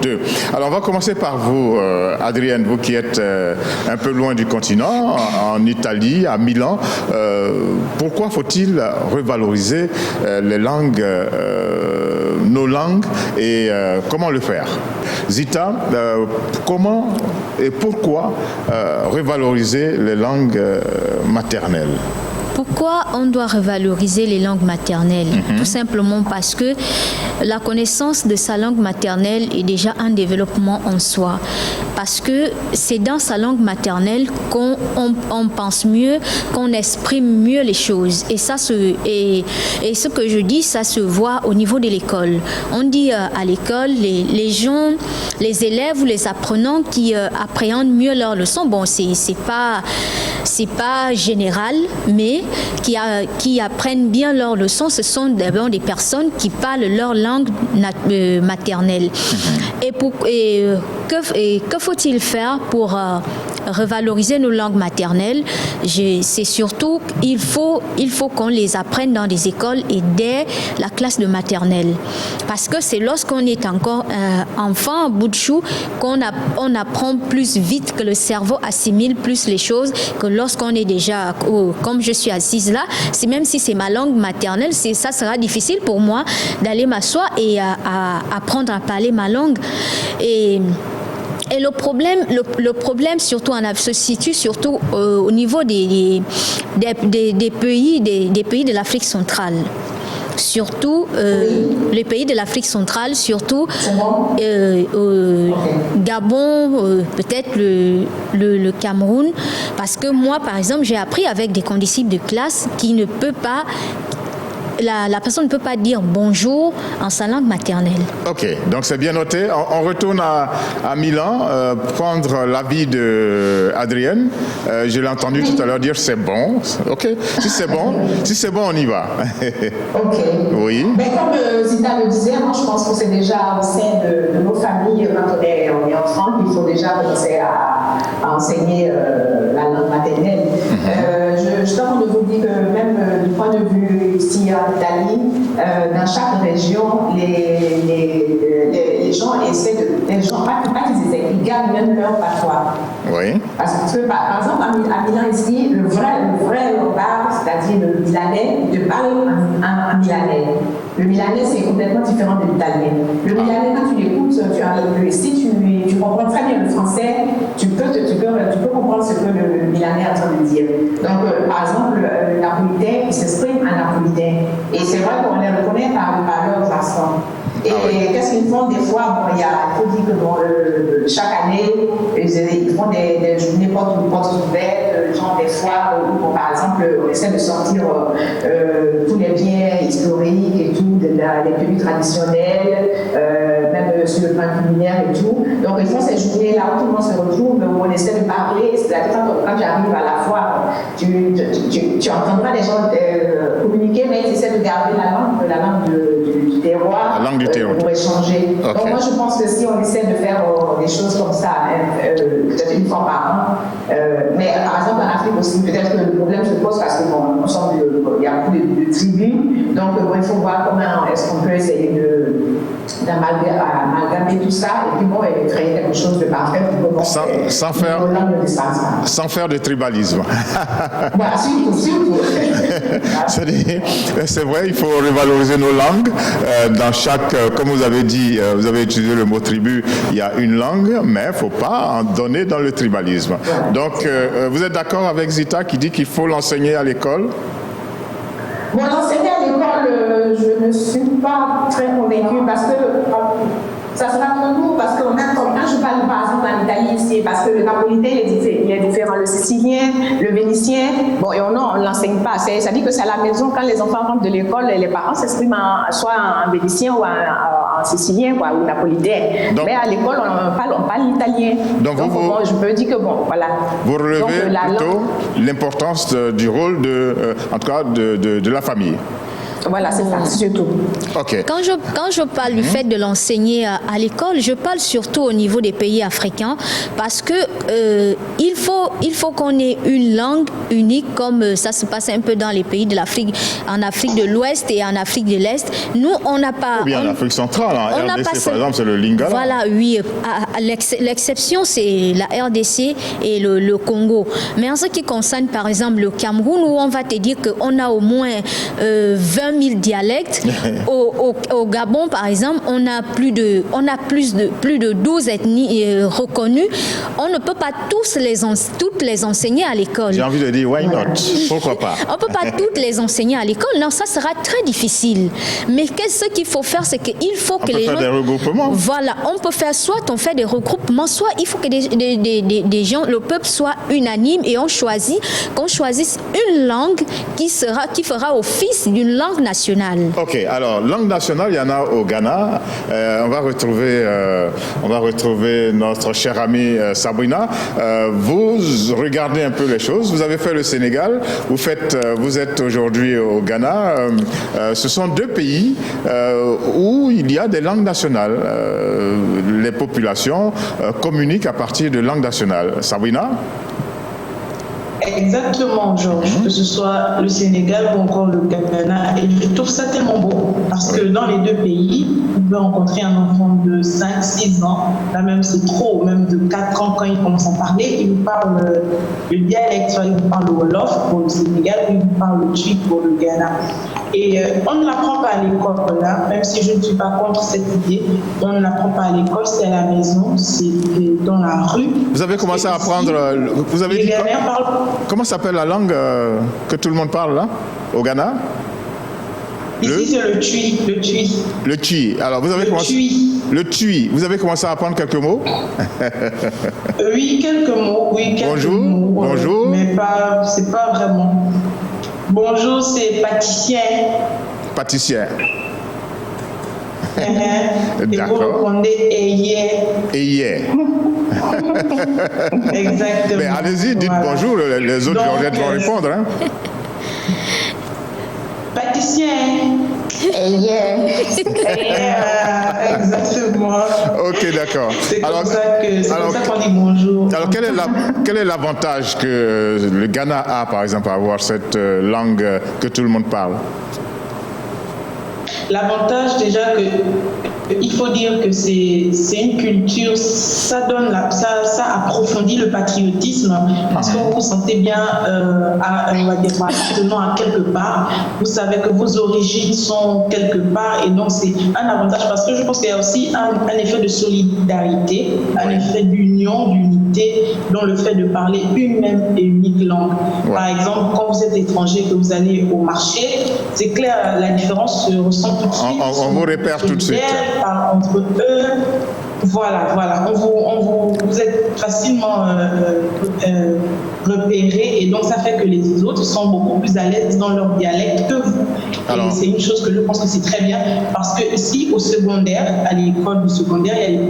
02. Alors on va commencer par vous, Adrienne, vous qui êtes un peu loin du continent, en Italie, à Milan. Pourquoi faut-il revaloriser les langues, nos langues, et comment le faire? Zita, comment et pourquoi revaloriser les langues maternelles? Pourquoi on doit revaloriser les langues maternelles? Tout simplement parce que la connaissance de sa langue maternelle est déjà un développement en soi. Parce que c'est dans sa langue maternelle qu'on pense mieux, qu'on exprime mieux les choses. Et ça et ce que je dis, ça se voit au niveau de l'école. On dit à l'école, les gens, les élèves ou les apprenants qui appréhendent mieux leurs leçons, bon, c'est c'est pas général, mais qui apprennent bien leurs leçons, ce sont d'abord des personnes qui parlent leur langue maternelle. Et que faut-il faire pour revaloriser nos langues maternelles? C'est surtout il faut qu'on les apprenne dans des écoles et dès la classe de maternelle. Parce que c'est lorsqu'on est encore enfant, bout de chou, qu'on apprend plus vite, que le cerveau assimile plus les choses que lorsqu'on est déjà, comme je suis assise là, même si c'est ma langue maternelle, ça sera difficile pour moi d'aller m'asseoir et apprendre à parler ma langue. Et le problème surtout se situe surtout au niveau des pays de l'Afrique centrale. Surtout les pays de l'Afrique centrale, surtout Gabon, peut-être le Cameroun, parce que moi, par exemple, j'ai appris avec des condisciples de classe qui ne peut pas. La personne ne peut pas dire bonjour en sa langue maternelle. Ok, donc c'est bien noté. On retourne à Milan, prendre l'avis d'Adrienne. Je l'ai entendu tout à l'heure dire c'est bon. Ok, si c'est bon, on y va. Ok. Oui. Mais comme Zita le disait, moi je pense que c'est déjà au sein de nos familles, quand on est enfant, qu'il faut déjà commencer à enseigner la langue maternelle. Je suis en train de vous dire que même du point de vue ici en Italie, dans chaque région, les gens essaient ils gardent même leur patois. Oui. Parce que par exemple à Milan ici, le vrai bar, c'est-à-dire le milanais, te parle en milanais. Le milanais c'est complètement différent de l'italien. Le milanais, quand tu l'écoutes, si tu comprends très bien le français, tu peux comprendre ce que le milanais est en train de dire. Donc par exemple, le napolitain, il s'exprime en napolitain. Et c'est vrai qu'on les reconnaît par leur façon. Et qu'est-ce qu'ils font des fois? Il faut dire que chaque année, ils font des journées portes ouvertes, genre des fois où, par exemple, on essaie de sortir tous les biens historiques et tout, des pays traditionnels, même sur le plan culinaire et tout. Donc ils font ces journées-là où tout le monde se retrouve, où on essaie de parler. C'est-à-dire quand tu arrives à la foire, tu entendras des gens communiquer, mais ils essaient de garder la langue du terroir. La langue du terroir. Pour échanger. Okay. Donc moi je pense que si on essaie de faire des choses comme ça, peut-être une fois par an, mais par exemple en Afrique aussi, peut-être que le problème se pose parce que il y a beaucoup de tribus, donc il faut voir comment est-ce qu'on peut essayer d'amalgamer tout ça et puis créer quelque chose de parfait pour sans faire de tribalisme. Voilà, surtout. C'est vrai, il faut revaloriser nos langues. Dans chaque, comme vous avez dit, vous avez utilisé le mot tribu, il y a une langue, mais il ne faut pas en donner dans le tribalisme. Donc, vous êtes d'accord avec Zita qui dit qu'il faut l'enseigner à l'école? Bon, l'enseigner à l'école, je ne suis pas très convaincue parce que ça sera trop lourd parce qu'on a, quand je parle par exemple en Italie ici, parce que le napolitain il est différent, le sicilien, le vénitien, bon, et on ne l'enseigne pas. C'est-à-dire que c'est à la maison, quand les enfants rentrent de l'école, les parents s'expriment soit en vénitien ou en sicilien, quoi, ou napolitain. Donc, mais à l'école, on parle l'italien. Donc je peux dire que bon, voilà. Vous relevez plutôt l'importance du rôle en tout cas de la famille. Voilà, c'est ça, surtout. Okay. Quand je parle du fait de l'enseigner à l'école, je parle surtout au niveau des pays africains parce que il faut qu'on ait une langue unique comme ça se passe un peu dans les pays de l'Afrique, en Afrique de l'Ouest et en Afrique de l'Est. Nous, on n'a pas... Ou bien en Afrique centrale, en RDC par exemple, c'est le Lingala. Voilà, oui. L'exception, c'est la RDC et le Congo. Mais en ce qui concerne par exemple le Cameroun, où on va te dire qu'on a au moins 20 000 dialectes. Au Gabon, par exemple, on a plus de 12 ethnies reconnues. On ne peut pas toutes les enseigner à l'école. J'ai envie de dire, why not? Pourquoi pas? On ne peut pas toutes les enseigner à l'école. Non, ça sera très difficile. Mais ce qu'il faut faire, c'est qu'il faut que les gens... On peut faire des regroupements. Voilà, on peut faire soit on fait des regroupements, soit il faut que des gens, le peuple soit unanime et qu'on choisisse une langue qui fera office d'une langue nationale. Ok, alors langue nationale, il y en a au Ghana. On va retrouver notre chère amie Sabrina. Vous regardez un peu les choses. Vous avez fait le Sénégal. Vous êtes aujourd'hui au Ghana. Ce sont deux pays où il y a des langues nationales. Les populations communiquent à partir de langues nationales. Sabrina? Exactement, Georges, que ce soit le Sénégal ou encore le Ghana. Et je trouve ça tellement beau parce que dans les deux pays, on peut rencontrer un enfant de 5-6 ans, là même c'est trop, même de 4 ans quand il commence à parler, il vous parle le dialecte, soit il vous parle le Wolof pour le Sénégal ou il vous parle le Twi pour le Ghana. Et on ne l'apprend pas à l'école là, même si je ne suis pas contre cette idée, on ne l'apprend pas à l'école, c'est à la maison, c'est dans la rue. Vous avez commencé à apprendre, vous avez dit comment s'appelle la langue que tout le monde parle là, au Ghana? Ici c'est le Twi. Le Twi. Alors vous avez commencé. Le Twi. Vous avez commencé à apprendre quelques mots? Oui, quelques mots. Bonjour. Mais pas, c'est pas vraiment. Bonjour, c'est pâtissier. Pâtissier. Et vous répondez Ayez. Exactement. Mais allez-y, dites bonjour, les autres Georgettes vont répondre. Hein. Pâtissier. Exactement. Ok, d'accord. C'est comme ça qu'on dit bonjour. Alors, quel est l'avantage que le Ghana a, par exemple, à avoir cette langue que tout le monde parle? L'avantage déjà il faut dire que c'est une culture, ça approfondit le patriotisme parce que vous vous sentez bien on va dire appartenant à quelque part, vous savez que vos origines sont quelque part et donc c'est un avantage parce que je pense qu'il y a aussi un effet de solidarité, un effet d'union, d'unité dans le fait de parler une même et unique langue. Par exemple, quand vous êtes étranger, que vous allez au marché, c'est clair, la différence se ressent tout de suite. On vous repère tout de suite. Entre eux, voilà, vous êtes facilement repérés et donc ça fait que les autres sont beaucoup plus à l'aise dans leur dialecte que vous. Et c'est une chose que je pense que c'est très bien parce que ici au secondaire, à l'école du secondaire, il y a les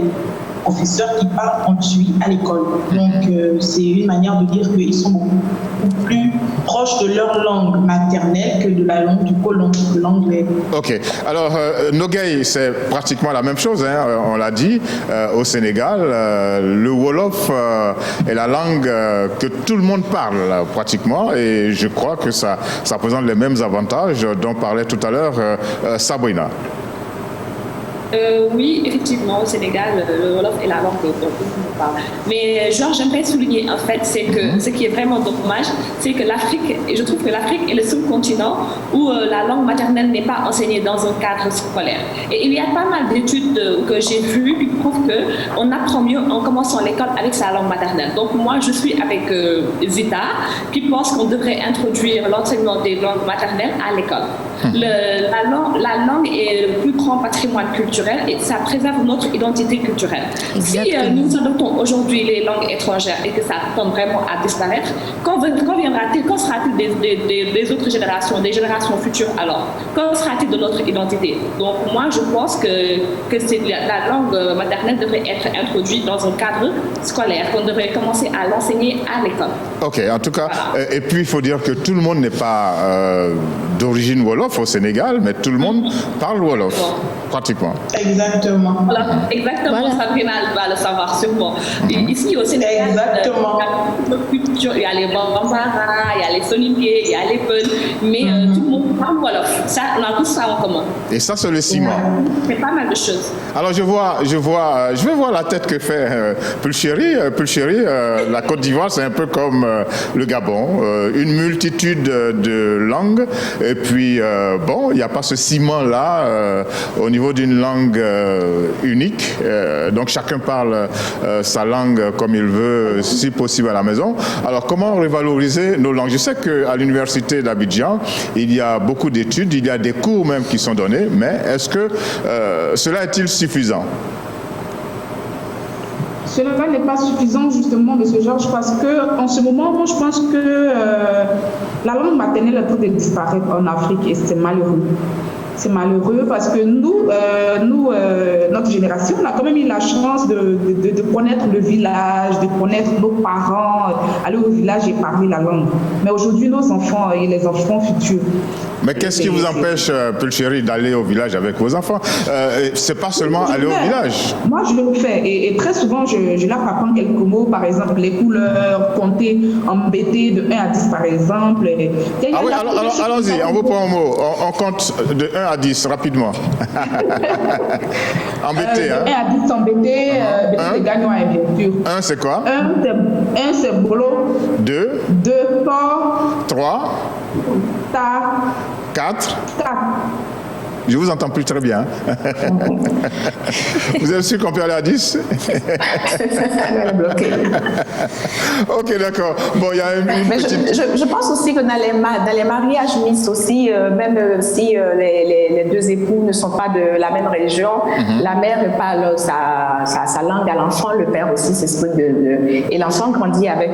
professeurs qui parlent en Twi à l'école. Donc c'est une manière de dire qu'ils sont beaucoup plus proches de leur langue maternelle que de la langue du colon, de l'anglais. Ok. Alors, Nogueï, c'est pratiquement la même chose, hein, on l'a dit, au Sénégal. Le Wolof est la langue que tout le monde parle, pratiquement, et je crois que ça présente les mêmes avantages dont parlait tout à l'heure Sabrina. Oui, effectivement, au Sénégal, le Wolof est la langue dont tout le monde parle. Mais genre, j'aimerais souligner, en fait, c'est que ce qui est vraiment dommage, c'est que l'Afrique, et je trouve que l'Afrique est le seul continent où la langue maternelle n'est pas enseignée dans un cadre scolaire. Et il y a pas mal d'études que j'ai vues qui prouvent qu'on apprend mieux en commençant l'école avec sa langue maternelle. Donc moi, je suis avec Zita, qui pense qu'on devrait introduire l'enseignement des langues maternelles à l'école. La langue est le plus grand patrimoine culturel et ça préserve notre identité culturelle. Exactement. Si nous adoptons aujourd'hui les langues étrangères et que ça tend vraiment à disparaître, quand sera-t-il des autres générations, des générations futures alors? Quand sera-t-il de notre identité? Donc moi, je pense que la langue maternelle devrait être introduite dans un cadre scolaire, qu'on devrait commencer à l'enseigner à l'école. Ok, en tout cas, et puis il faut dire que tout le monde n'est pas d'origine Wolof au Sénégal, mais tout le monde parle Wolof, pratiquement. Exactement. Voilà, Sabrina va le savoir sûrement. Ici au Sénégal, il y a les Bambara, il y a les Soninké, il y a les Peul, mais tout le monde parle Wolof. Ça, on a tout ça en commun. Et ça, c'est le ciment. C'est pas mal de choses. Alors je vais voir la tête que fait Pulchéry. La Côte d'Ivoire, c'est un peu comme le Gabon, une multitude de langues. Et puis, il n'y a pas ce ciment-là au niveau d'une langue unique. Donc, chacun parle sa langue comme il veut, si possible à la maison. Alors, comment revaloriser nos langues? Je sais qu'à l'université d'Abidjan, il y a beaucoup d'études, il y a des cours même qui sont donnés, mais est-ce que cela est-il suffisant? Cela n'est pas suffisant justement de ce genre, parce qu'en ce moment, moi je pense que la langue maternelle est en train de disparaître en Afrique et c'est malheureux. C'est malheureux parce que nous, notre génération, on a quand même eu la chance de connaître le village, de connaître nos parents, aller au village et parler la langue. Mais aujourd'hui, nos enfants et les enfants futurs. Mais qu'est-ce qui vous empêche, Pulchéry, d'aller au village avec vos enfants? C'est pas seulement aller au village. Moi, je le fais. Et très souvent, je leur apprends quelques mots, par exemple, les couleurs, compter, embêter de 1 à 10, par exemple. Ah oui, allons-y, on vous prend un mot. On compte de 1 à 10, rapidement. Embêter, de 1 à 10, embêter, c'est gagnant, bien sûr. 1, c'est quoi? 1, c'est boulot. 2, fort. 3, 4. Je vous entends plus très bien. Vous êtes sûr qu'on peut aller à 10? Ok, d'accord. Bon, il y a une petite... je pense aussi que dans les mariages mixtes aussi, même si les deux époux ne sont pas de la même région, la mère parle sa langue à l'enfant, le père aussi s'exprime et l'enfant grandit avec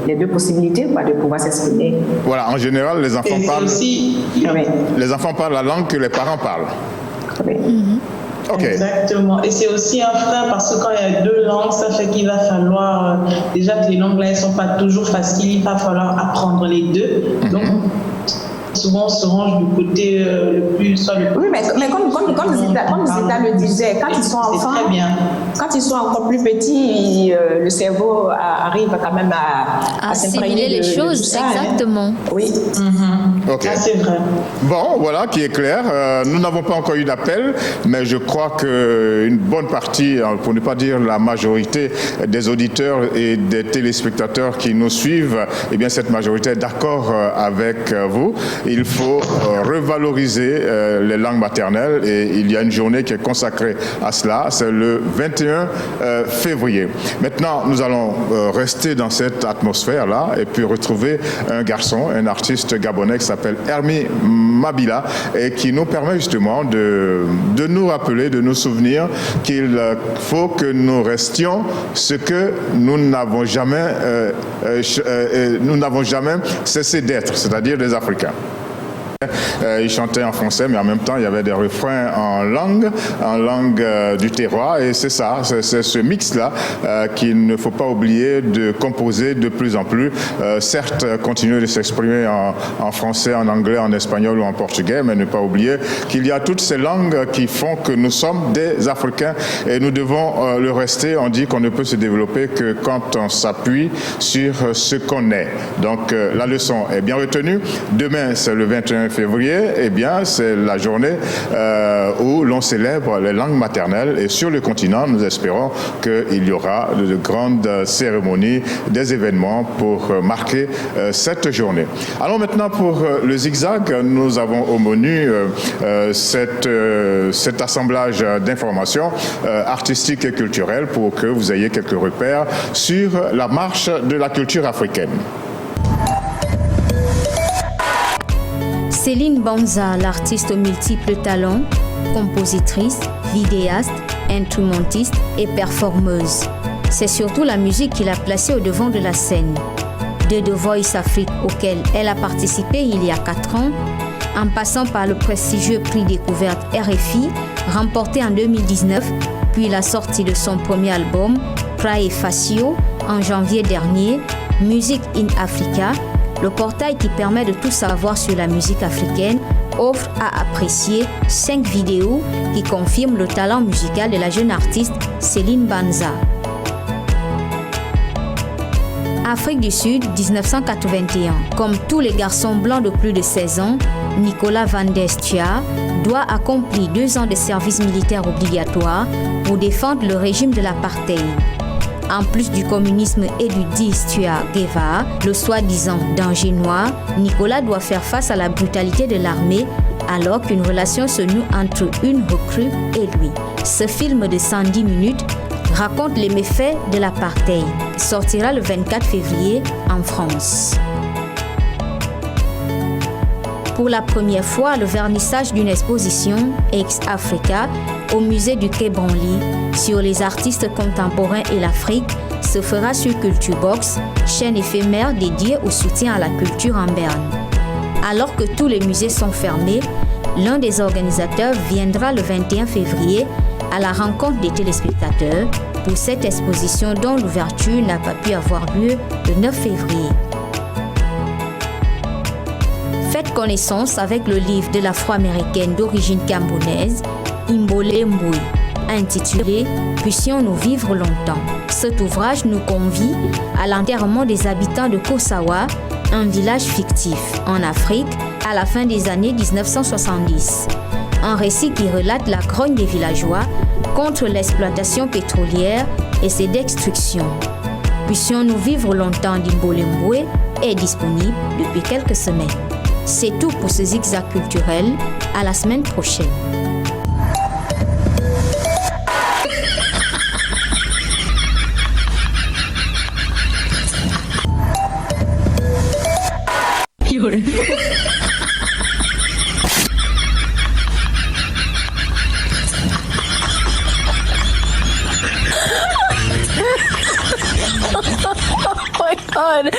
les deux possibilités de pouvoir s'exprimer. Voilà, en général, les enfants les enfants parlent la langue que les parents parlent. Oui. Okay. Exactement. Et c'est aussi un frein parce que quand il y a deux langues, ça fait qu'il va falloir, déjà que les langues là, elles ne sont pas toujours faciles, il va falloir apprendre les deux. Donc, souvent on se range du côté le plus... Oui, mais comme Zita le disait, quand ils sont enfants, très bien. Quand ils sont encore plus petits, le cerveau arrive quand même à assimiler les choses, ça, exactement. Oui. Ok. Ah, c'est vrai. Bon, voilà qui est clair. Nous n'avons pas encore eu d'appel, mais je crois qu'une bonne partie, pour ne pas dire la majorité des auditeurs et des téléspectateurs qui nous suivent, eh bien cette majorité est d'accord avec vous. Il faut revaloriser les langues maternelles et il y a une journée qui est consacrée à cela, c'est le 21 février. Maintenant, nous allons rester dans cette atmosphère-là et puis retrouver un garçon, un artiste gabonais qui s'appelle Hermi Mabila et qui nous permet justement de nous rappeler, de nous souvenir qu'il faut que nous restions ce que nous n'avons jamais cessé d'être, c'est-à-dire des Africains. Il chantait en français, mais en même temps, il y avait des refrains en langue du terroir. Et c'est ça, c'est ce mix-là qu'il ne faut pas oublier de composer de plus en plus. Certes, continuer de s'exprimer en français, en anglais, en espagnol ou en portugais, mais ne pas oublier qu'il y a toutes ces langues qui font que nous sommes des Africains et nous devons le rester. On dit qu'on ne peut se développer que quand on s'appuie sur ce qu'on est. Donc, la leçon est bien retenue. Demain, c'est le 21 février, eh bien, c'est la journée où l'on célèbre les langues maternelles et sur le continent, nous espérons qu'il y aura de grandes cérémonies, des événements pour marquer cette journée. Allons maintenant pour le zigzag. Nous avons au menu cet assemblage d'informations artistiques et culturelles pour que vous ayez quelques repères sur la marche de la culture africaine. Céline Banza, l'artiste aux multiples talents, compositrice, vidéaste, instrumentiste et performeuse. C'est surtout la musique qui l'a placée au devant de la scène. De The Voice Afrique, auquel elle a participé il y a 4 ans, en passant par le prestigieux prix découverte RFI, remporté en 2019, puis la sortie de son premier album, Cry Facio, en janvier dernier, Music in Africa, le portail qui permet de tout savoir sur la musique africaine offre à apprécier 5 vidéos qui confirment le talent musical de la jeune artiste Céline Banza. Afrique du Sud, 1981. Comme tous les garçons blancs de plus de 16 ans, Nicolas Van der Stua doit accomplir 2 ans de service militaire obligatoire pour défendre le régime de l'apartheid. En plus du communisme et du dit Stua Guevara, le soi-disant danger noir, Nicolas doit faire face à la brutalité de l'armée alors qu'une relation se noue entre une recrue et lui. Ce film de 110 minutes raconte les méfaits de l'apartheid. Il sortira le 24 février en France. Pour la première fois, le vernissage d'une exposition Ex Africa au musée du Quai Branly sur les artistes contemporains et l'Afrique se fera sur Culture Box, chaîne éphémère dédiée au soutien à la culture en Berne. Alors que tous les musées sont fermés, l'un des organisateurs viendra le 21 février à la rencontre des téléspectateurs pour cette exposition dont l'ouverture n'a pas pu avoir lieu le 9 février. Faites connaissance avec le livre de l'Afro-américaine d'origine camerounaise, Imbole Mbui, intitulé « Puissions-nous vivre longtemps ». Cet ouvrage nous convie à l'enterrement des habitants de Kosawa, un village fictif en Afrique à la fin des années 1970. Un récit qui relate la grogne des villageois contre l'exploitation pétrolière et ses destructions. Puissions-nous vivre longtemps d'Imbole Mbui est disponible depuis quelques semaines. C'est tout pour ce zigzag culturel. À la semaine prochaine. Oh my God.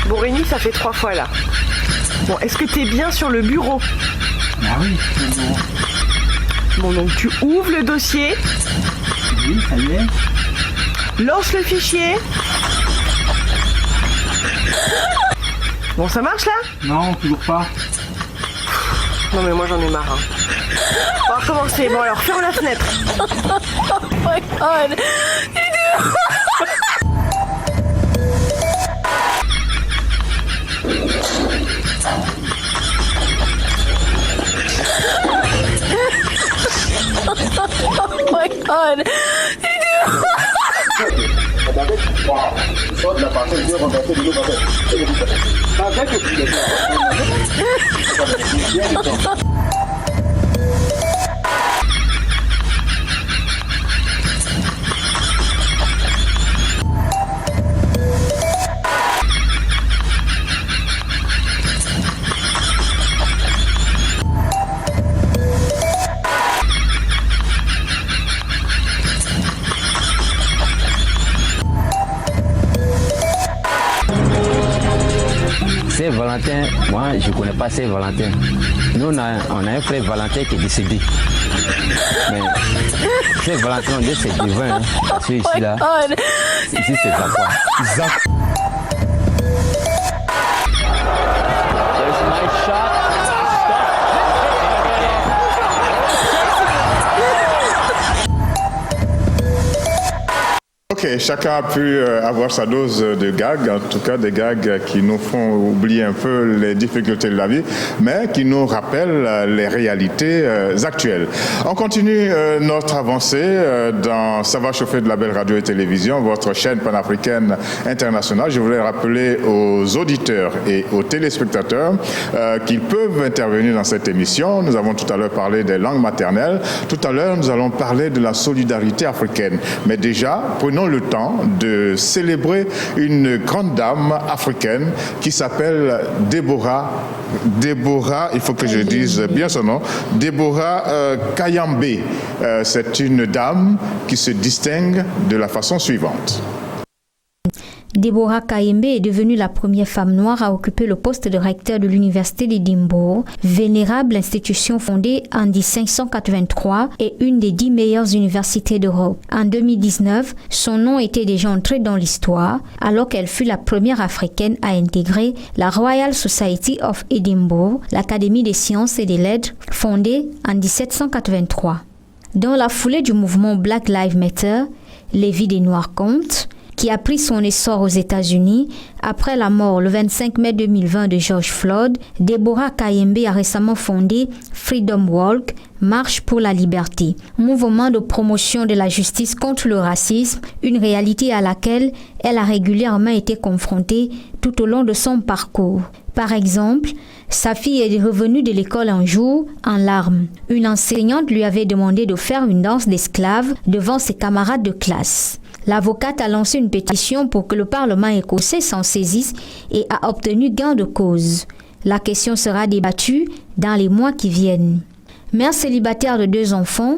Bon, Rémi, ça fait 3 fois là. Bon, est-ce que t'es bien sur le bureau? Ah oui, sur le bureau. Bon, donc tu ouvres le dossier. Oui, ça y est. Lance le fichier. Bon, ça marche là? Non, toujours pas. Non mais moi j'en ai marre. On va recommencer. Bon alors, ferme la fenêtre. Oh my God. Oh my God. Saint-Valentin, moi je ne connais pas Saint-Valentin. Nous on a un frère Valentin qui est décédé. Mais Saint-Valentin, on dit c'est divin. Hein. Parce que ici là, ici c'est Zakwa. Ok, chacun a pu avoir sa dose de gags, en tout cas des gags qui nous font oublier un peu les difficultés de la vie, mais qui nous rappellent les réalités actuelles. On continue notre avancée dans Ça va chauffer de la belle radio et télévision, votre chaîne panafricaine internationale. Je voulais rappeler aux auditeurs et aux téléspectateurs qu'ils peuvent intervenir dans cette émission. Nous avons tout à l'heure parlé des langues maternelles. Tout à l'heure, nous allons parler de la solidarité africaine. Mais déjà, prenons le temps de célébrer une grande dame africaine qui s'appelle Deborah, il faut que je dise bien son nom, Deborah Kayembe. C'est une dame qui se distingue de la façon suivante. Deborah Kayembe est devenue la première femme noire à occuper le poste de recteur de l'université d'Édimbourg, vénérable institution fondée en 1583 et une des 10 meilleures universités d'Europe. En 2019, son nom était déjà entré dans l'histoire, alors qu'elle fut la première africaine à intégrer la Royal Society of Edinburgh, l'Académie des sciences et des lettres, fondée en 1783. Dans la foulée du mouvement Black Lives Matter, les vies des Noirs comptent, qui a pris son essor aux États-Unis après la mort le 25 mai 2020 de George Floyd, Deborah Kayembe a récemment fondé Freedom Walk, Marche pour la liberté, mouvement de promotion de la justice contre le racisme, une réalité à laquelle elle a régulièrement été confrontée tout au long de son parcours. Par exemple, sa fille est revenue de l'école un jour en larmes. Une enseignante lui avait demandé de faire une danse d'esclaves devant ses camarades de classe. L'avocate a lancé une pétition pour que le Parlement écossais s'en saisisse et a obtenu gain de cause. La question sera débattue dans les mois qui viennent. Mère célibataire de 2 enfants,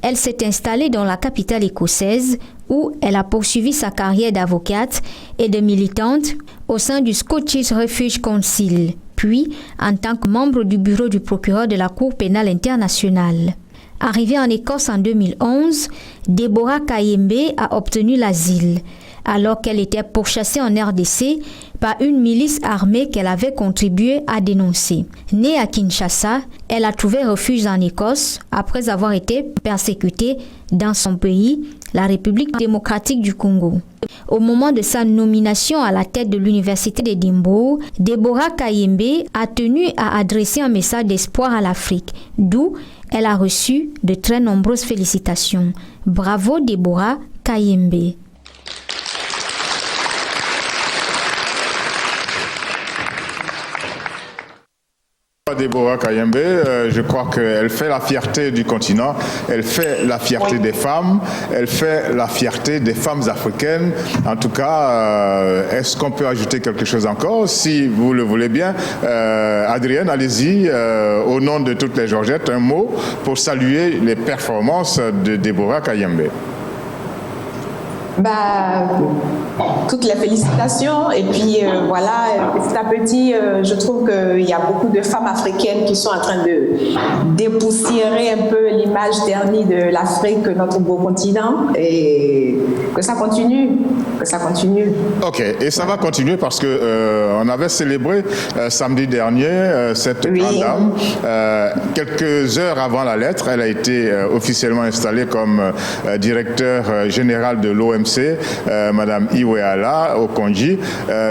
elle s'est installée dans la capitale écossaise où elle a poursuivi sa carrière d'avocate et de militante au sein du Scottish Refuge Council, puis en tant que membre du bureau du procureur de la Cour pénale internationale. Arrivée en Écosse en 2011, Deborah Kayembe a obtenu l'asile, alors qu'elle était pourchassée en RDC par une milice armée qu'elle avait contribué à dénoncer. Née à Kinshasa, elle a trouvé refuge en Écosse après avoir été persécutée dans son pays, la République démocratique du Congo. Au moment de sa nomination à la tête de l'Université d'Édimbourg, Deborah Kayembe a tenu à adresser un message d'espoir à l'Afrique, d'où elle a reçu de très nombreuses félicitations. Bravo Deborah Kayembe. Deborah Kayembe, je crois qu'elle fait la fierté du continent, elle fait la fierté des femmes, elle fait la fierté des femmes africaines. En tout cas, est-ce qu'on peut ajouter quelque chose encore? Si vous le voulez bien, Adrienne, allez-y, au nom de toutes les Georgettes, un mot pour saluer les performances de Deborah Kayembe. Toutes les félicitations et puis voilà, petit à petit, je trouve qu'il y a beaucoup de femmes africaines qui sont en train de dépoussiérer un peu l'image ternie de l'Afrique, notre beau continent, et que ça continue, Ok, et ça va continuer parce que on avait célébré samedi dernier cette grande dame. Quelques heures avant la lettre, elle a été officiellement installée comme directeur général de l'OMC. Madame Iweala Okonji.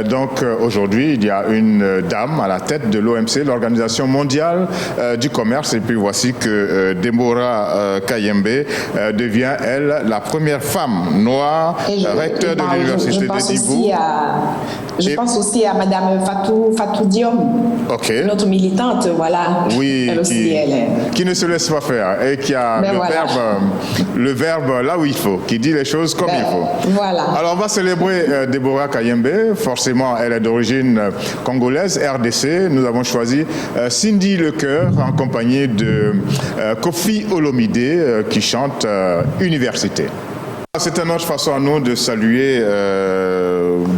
Donc aujourd'hui, il y a une dame à la tête de l'OMC, l'Organisation mondiale du commerce. Et puis voici que Deborah Kayembe devient, elle, la première femme noire recteur de l'Université d'Édimbourg. Je pense aussi à Madame Fatou Diom, notre militante, voilà. Oui, elle aussi, qui ne se laisse pas faire et qui a le verbe là où il faut, qui dit les choses comme il faut. Voilà. Alors on va célébrer Deborah Kayembe. Forcément, elle est d'origine congolaise, RDC. Nous avons choisi Cindy Lecoeur en compagnie de Kofi Olomide qui chante Université. C'est une autre façon à nous de saluer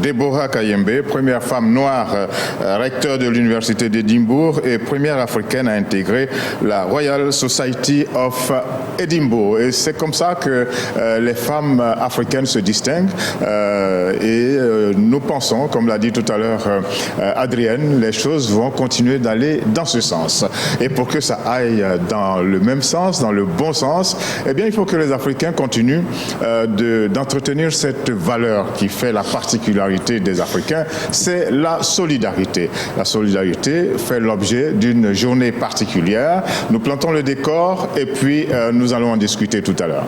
Deborah Kayembe, première femme noire recteur de l'Université d'Édimbourg et première africaine à intégrer la Royal Society of Edinburgh. Et c'est comme ça que les femmes africaines se distinguent et nous pensons, comme l'a dit tout à l'heure Adrienne, les choses vont continuer d'aller dans ce sens. Et pour que ça aille dans le même sens, dans le bon sens, eh bien il faut que les Africains continuent d'entretenir cette valeur qui fait la particularité des Africains, c'est la solidarité. La solidarité fait l'objet d'une journée particulière. Nous plantons le décor et puis nous allons en discuter tout à l'heure.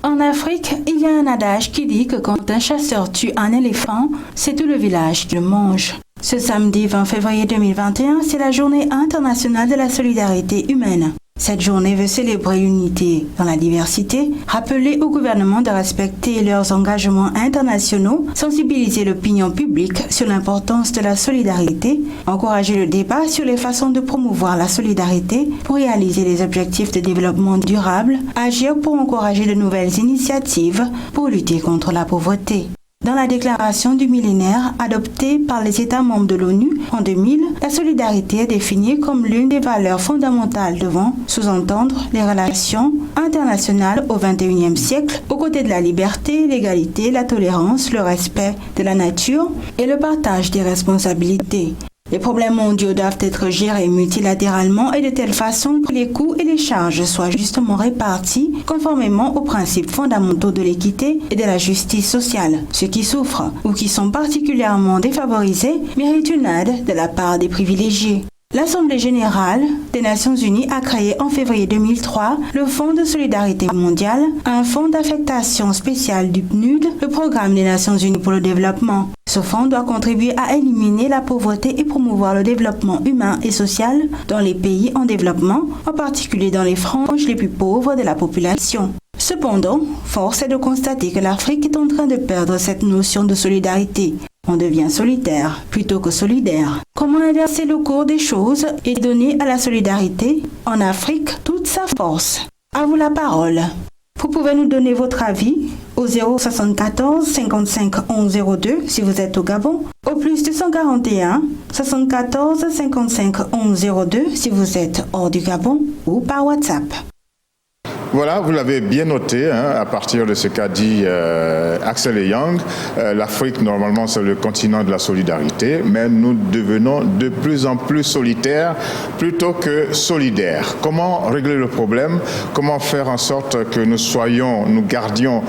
En Afrique, il y a un adage qui dit que quand un chasseur tue un éléphant, c'est tout le village qui le mange. Ce samedi 20 février 2021, c'est la journée internationale de la solidarité humaine. Cette journée veut célébrer l'unité dans la diversité, rappeler au gouvernement de respecter leurs engagements internationaux, sensibiliser l'opinion publique sur l'importance de la solidarité, encourager le débat sur les façons de promouvoir la solidarité pour réaliser les objectifs de développement durable, agir pour encourager de nouvelles initiatives pour lutter contre la pauvreté. Dans la déclaration du millénaire adoptée par les États membres de l'ONU en 2000, la solidarité est définie comme l'une des valeurs fondamentales devant sous-entendre les relations internationales au XXIe siècle, aux côtés de la liberté, l'égalité, la tolérance, le respect de la nature et le partage des responsabilités. Les problèmes mondiaux doivent être gérés multilatéralement et de telle façon que les coûts et les charges soient justement répartis conformément aux principes fondamentaux de l'équité et de la justice sociale. Ceux qui souffrent ou qui sont particulièrement défavorisés méritent une aide de la part des privilégiés. L'Assemblée générale des Nations unies a créé en février 2003 le Fonds de solidarité mondiale, un fonds d'affectation spéciale du PNUD, le Programme des Nations unies pour le développement. Ce fonds doit contribuer à éliminer la pauvreté et promouvoir le développement humain et social dans les pays en développement, en particulier dans les franges les plus pauvres de la population. Cependant, force est de constater que l'Afrique est en train de perdre cette notion de solidarité. On devient solitaire plutôt que solidaire. Comment inverser le cours des choses et donner à la solidarité en Afrique toute sa force? À vous la parole. Vous pouvez nous donner votre avis au 074 55 11 02 si vous êtes au Gabon, au plus 241 74 55 11 02 si vous êtes hors du Gabon ou par WhatsApp. Voilà, vous l'avez bien noté, à partir de ce qu'a dit Axel et Young, l'Afrique, normalement, c'est le continent de la solidarité, mais nous devenons de plus en plus solitaires plutôt que solidaires. Comment régler le problème? Comment faire en sorte que nous gardions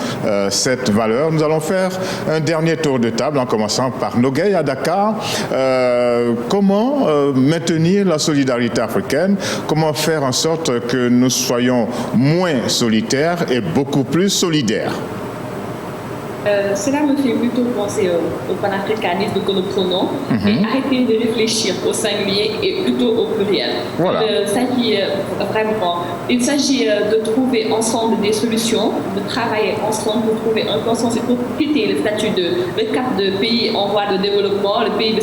cette valeur? Nous allons faire un dernier tour de table en commençant par Nogueï à Dakar. Comment maintenir la solidarité africaine? Comment faire en sorte que nous soyons moins solitaire et beaucoup plus solidaire? Cela me fait plutôt penser au panafricanisme que nous prenons et arrêter de réfléchir au singulier et plutôt au pluriel. Voilà. Il s'agit de trouver ensemble des solutions, de travailler ensemble pour trouver un consensus pour quitter le cap de pays en voie de développement, le pays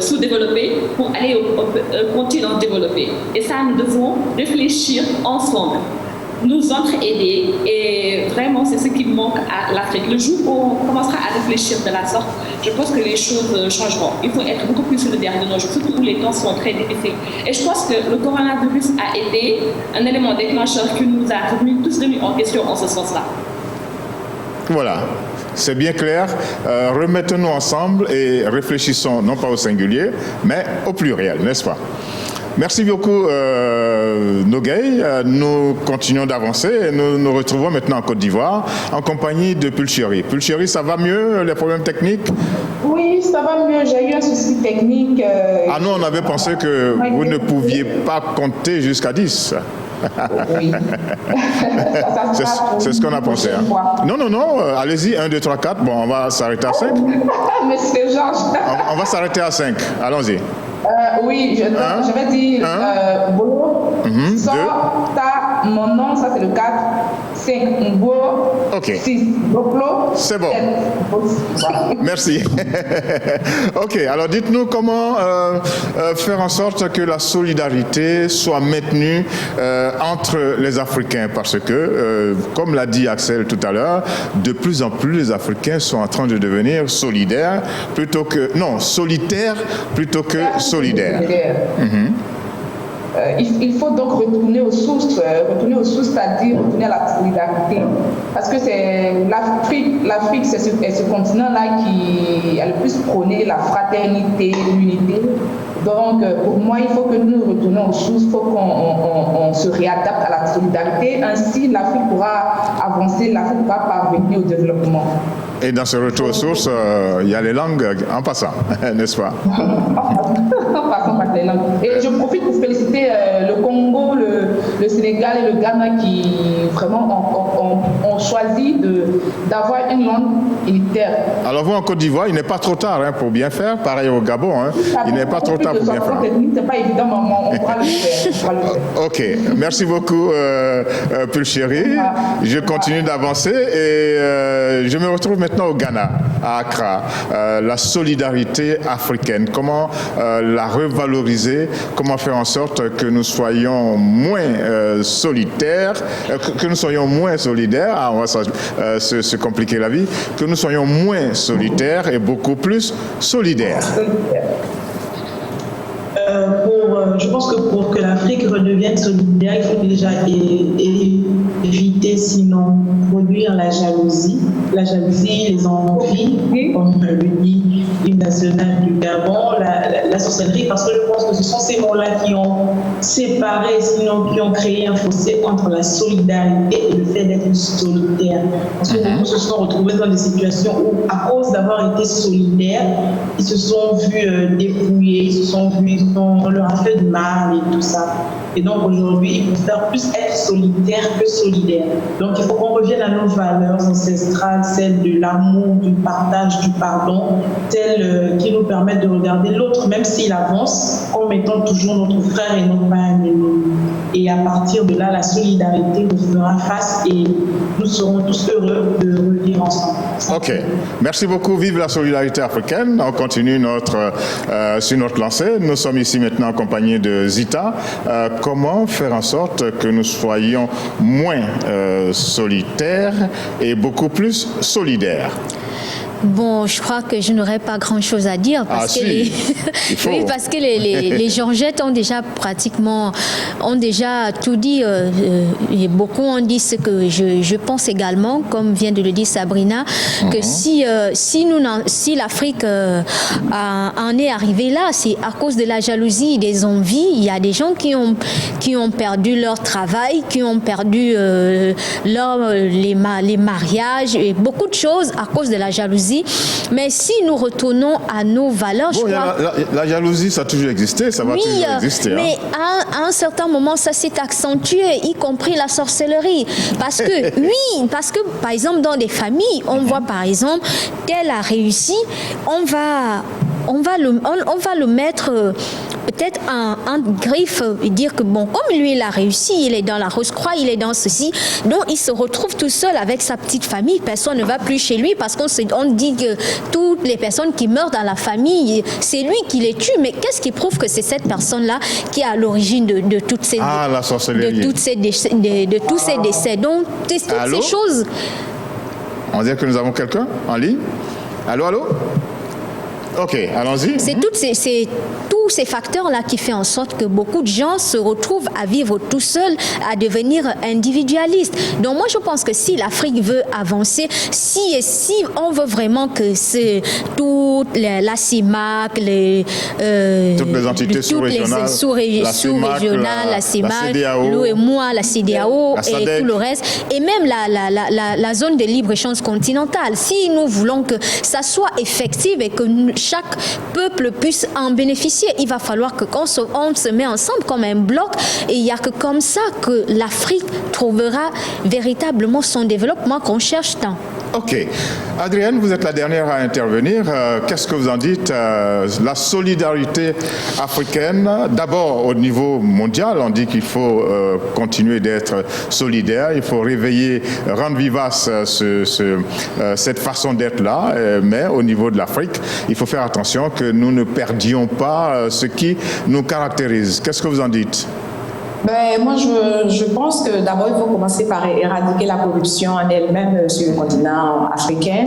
sous-développé, pour aller au continent développé. Et ça, nous devons réfléchir ensemble, nous entraider, et vraiment c'est ce qui manque à l'Afrique. Le jour où on commencera à réfléchir de la sorte, je pense que les choses changeront. Il faut être beaucoup plus solidaire de nos jours, surtout où les temps sont très difficiles. Et je pense que le coronavirus a été un élément déclencheur qui nous a tous remis en question en ce sens-là. Voilà. C'est bien clair. Remettons-nous ensemble et réfléchissons non pas au singulier, mais au pluriel, n'est-ce pas? Merci beaucoup, Nogueï. Nous continuons d'avancer et nous nous retrouvons maintenant en Côte d'Ivoire en compagnie de Pulchéry. Pulchéry, ça va mieux, les problèmes techniques? Oui, ça va mieux. J'ai eu un souci technique. Ah non, on avait pensé que vous ne pouviez pas compter jusqu'à 10. Oui. C'est ce qu'on a pensé. Non, allez-y, 1, 2, 3, 4. Bon, on va s'arrêter à 5. Monsieur Georges. On va s'arrêter à 5. Allons-y. Oui, je vais dire Bolo, ta, mon nom, ça c'est le 4, 5, Mbo, 6, Boklo, c'est bon. 7. Merci. Ok, alors dites-nous comment faire en sorte que la solidarité soit maintenue entre les Africains, parce que, comme l'a dit Axel tout à l'heure, de plus en plus les Africains sont en train de devenir solitaires plutôt que solidaire. Il faut donc retourner aux sources, c'est-à-dire retourner à la solidarité. Parce que c'est l'Afrique, c'est ce continent-là qui a le plus prôné la fraternité, l'unité. Donc, pour moi, il faut que nous retournions aux sources, il faut qu'on se réadapte à la solidarité. Ainsi, l'Afrique pourra avancer, l'Afrique pourra parvenir au développement. Et dans ce retour aux sources, il y a les langues en passant, n'est-ce pas? En passant par les langues. Et je profite pour féliciter le Congo, le Sénégal et le Ghana qui vraiment ont choisi d'avoir une langue unitaire. Alors vous, en Côte d'Ivoire, il n'est pas trop tard pour bien faire. Pareil au Gabon, il n'est pas trop tard pour bien faire. C'est pas évident, mais on pourra le faire. Ok, merci beaucoup, Pulchéry. Je continue d'avancer et je me retrouve maintenant au Ghana, à Accra. La solidarité africaine, comment la revaloriser, comment faire en sorte que nous soyons moins solitaires, que nous soyons moins solidaires, on va se compliquer la vie, que nous soyons moins solitaires et beaucoup plus solidaires. Je pense que pour que l'Afrique redevienne solidaire, il faut déjà éviter, sinon produire la jalousie, les envies, comme le dit l'hymne national du Gabon, la sorcellerie, parce que je pense que ce sont ces mots-là qui ont séparé, sinon qui ont créé un fossé entre la solidarité et le fait d'être solitaire. Parce que beaucoup se sont retrouvés dans des situations où, à cause d'avoir été solidaires, ils se sont vus dépouillés, on leur a fait du mal et tout ça. Et donc aujourd'hui, ils préfèrent plus être solitaires que solidaires. Donc il faut qu'on revienne à nos valeurs ancestrales, celles de l'amour, du partage, du pardon, celles qui nous permettent de regarder l'autre, même s'il avance, comme étant toujours notre frère et non pas un ennemi. Et à partir de là, la solidarité nous fera face et nous serons tous heureux de revivre ensemble. Ok, merci beaucoup. Vive la solidarité africaine. On continue sur notre lancée. Nous sommes ici maintenant accompagnés de Zita. Comment faire en sorte que nous soyons moins solitaires et beaucoup plus solidaires? Bon, je crois que je n'aurais pas grand-chose à dire parce que oui, parce que les Georgettes ont déjà tout dit. Et beaucoup ont dit ce que je pense également, comme vient de le dire Sabrina, que si l'Afrique en est arrivée là, c'est à cause de la jalousie et des envies. Il y a des gens qui ont perdu leur travail, qui ont perdu les mariages et beaucoup de choses à cause de la jalousie. Mais si nous retournons à nos valeurs, je crois... La jalousie, ça a toujours existé, ça va toujours exister. Mais à un certain moment, ça s'est accentué, y compris la sorcellerie. Parce que, par exemple, dans des familles, on voit par exemple, tel a réussi, on va le mettre peut-être en griffe et dire que bon, comme lui il a réussi, il est dans la Rose-Croix, il est dans ceci, donc il se retrouve tout seul avec sa petite famille, personne ne va plus chez lui parce qu'on dit que toutes les personnes qui meurent dans la famille, c'est lui qui les tue, mais qu'est-ce qui prouve que c'est cette personne-là qui est à l'origine de toutes ces la sorcellerie. de tous ces décès. Donc toutes ces choses. On dirait que nous avons quelqu'un en ligne. Allô? Ok, allons-y. C'est tous ces facteurs-là qui font en sorte que beaucoup de gens se retrouvent à vivre tout seuls, à devenir individualistes. Donc moi, je pense que si l'Afrique veut avancer, si on veut vraiment que toute la CIMAC, toutes les entités sous-régionales, la CIMAC, l'OMOA, la CEDEAO et tout le reste, et même la zone de libre-échange continentale, si nous voulons que ça soit effectif et que chaque peuple puisse en bénéficier, il va falloir qu'on se met ensemble comme un bloc, et il n'y a que comme ça que l'Afrique trouvera véritablement son développement qu'on cherche tant. Ok. Adrienne, vous êtes la dernière à intervenir. Qu'est-ce que vous en dites? La solidarité africaine, d'abord au niveau mondial, on dit qu'il faut continuer d'être solidaire, il faut réveiller, rendre vivace cette façon d'être-là, mais au niveau de l'Afrique, il faut faire attention que nous ne perdions pas ce qui nous caractérise. Qu'est-ce que vous en dites? Moi, je pense que d'abord, il faut commencer par éradiquer la corruption en elle-même sur le continent africain,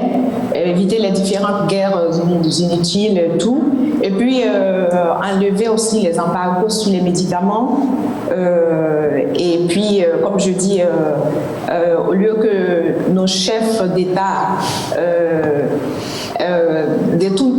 éviter les différentes guerres inutiles, tout, et puis enlever aussi les embargos sur les médicaments. Et puis, comme je dis, au lieu que nos chefs d'État détournent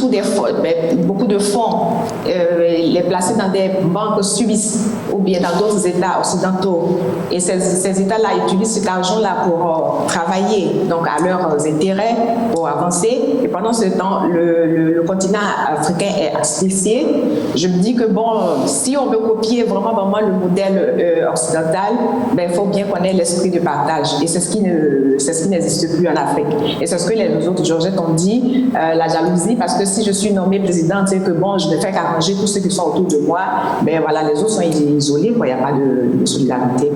beaucoup de fonds, les placer dans des banques suisses ou bien dans d'autres États occidentaux. Et ces États-là utilisent cet argent-là pour travailler, donc à leurs intérêts, pour avancer. Et pendant ce temps, le continent africain est asphyxié. Je me dis que bon, si on veut copier vraiment le modèle occidental, il faut bien qu'on ait l'esprit de partage. Et c'est ce qui n'existe plus en Afrique. Et c'est ce que les autres Georgettes ont dit, la jalousie, parce que si je suis nommée présidente, c'est que bon, je ne fais qu'arranger tous ceux qui sont autour de moi, voilà, les autres sont isolés, il n'y a pas de solidarité.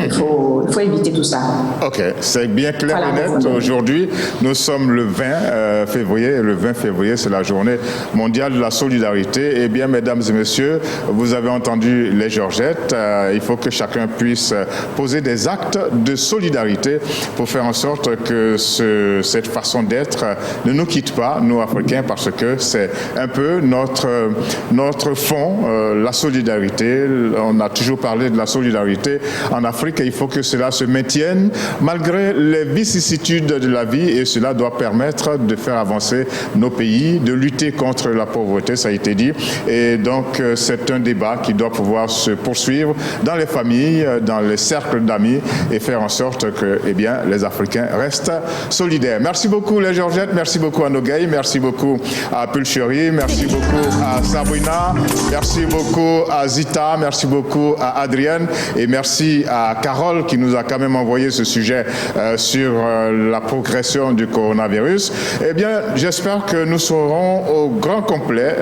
Il faut éviter tout ça. Ok, c'est bien clair et net. Aujourd'hui, nous sommes le 20 février. Le 20 février, c'est la journée mondiale de la solidarité. Eh bien, mesdames et messieurs, vous avez entendu les Georgettes. Il faut que chacun puisse poser des actes de solidarité pour faire en sorte que cette façon d'être ne nous quitte pas, nous Africains, parce que c'est un peu notre fond, la solidarité. On a toujours parlé de la solidarité en Afrique Afrique et il faut que cela se maintienne malgré les vicissitudes de la vie et cela doit permettre de faire avancer nos pays, de lutter contre la pauvreté, ça a été dit. Et donc, c'est un débat qui doit pouvoir se poursuivre dans les familles, dans les cercles d'amis et faire en sorte que, eh bien, les Africains restent solidaires. Merci beaucoup, les Georgettes. Merci beaucoup à Nogueï. Merci beaucoup à Pulcheri. Merci beaucoup à Sabrina. Merci beaucoup à Zita. Merci beaucoup à Adrienne. Et merci à Carole qui nous a quand même envoyé ce sujet sur la progression du coronavirus. Eh bien, j'espère que nous serons au grand complet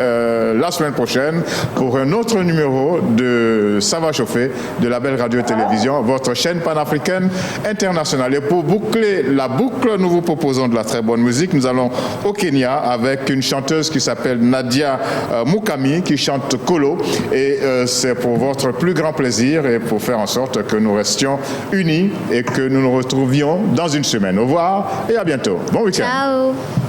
la semaine prochaine pour un autre numéro de Ça va chauffer de la Belle Radio Télévision, votre chaîne panafricaine internationale. Et pour boucler la boucle, nous vous proposons de la très bonne musique. Nous allons au Kenya avec une chanteuse qui s'appelle Nadia Mukami qui chante Kolo. Et c'est pour votre plus grand plaisir et pour faire en sorte que nous restions unis et que nous nous retrouvions dans une semaine. Au revoir et à bientôt. Bon week-end. Ciao.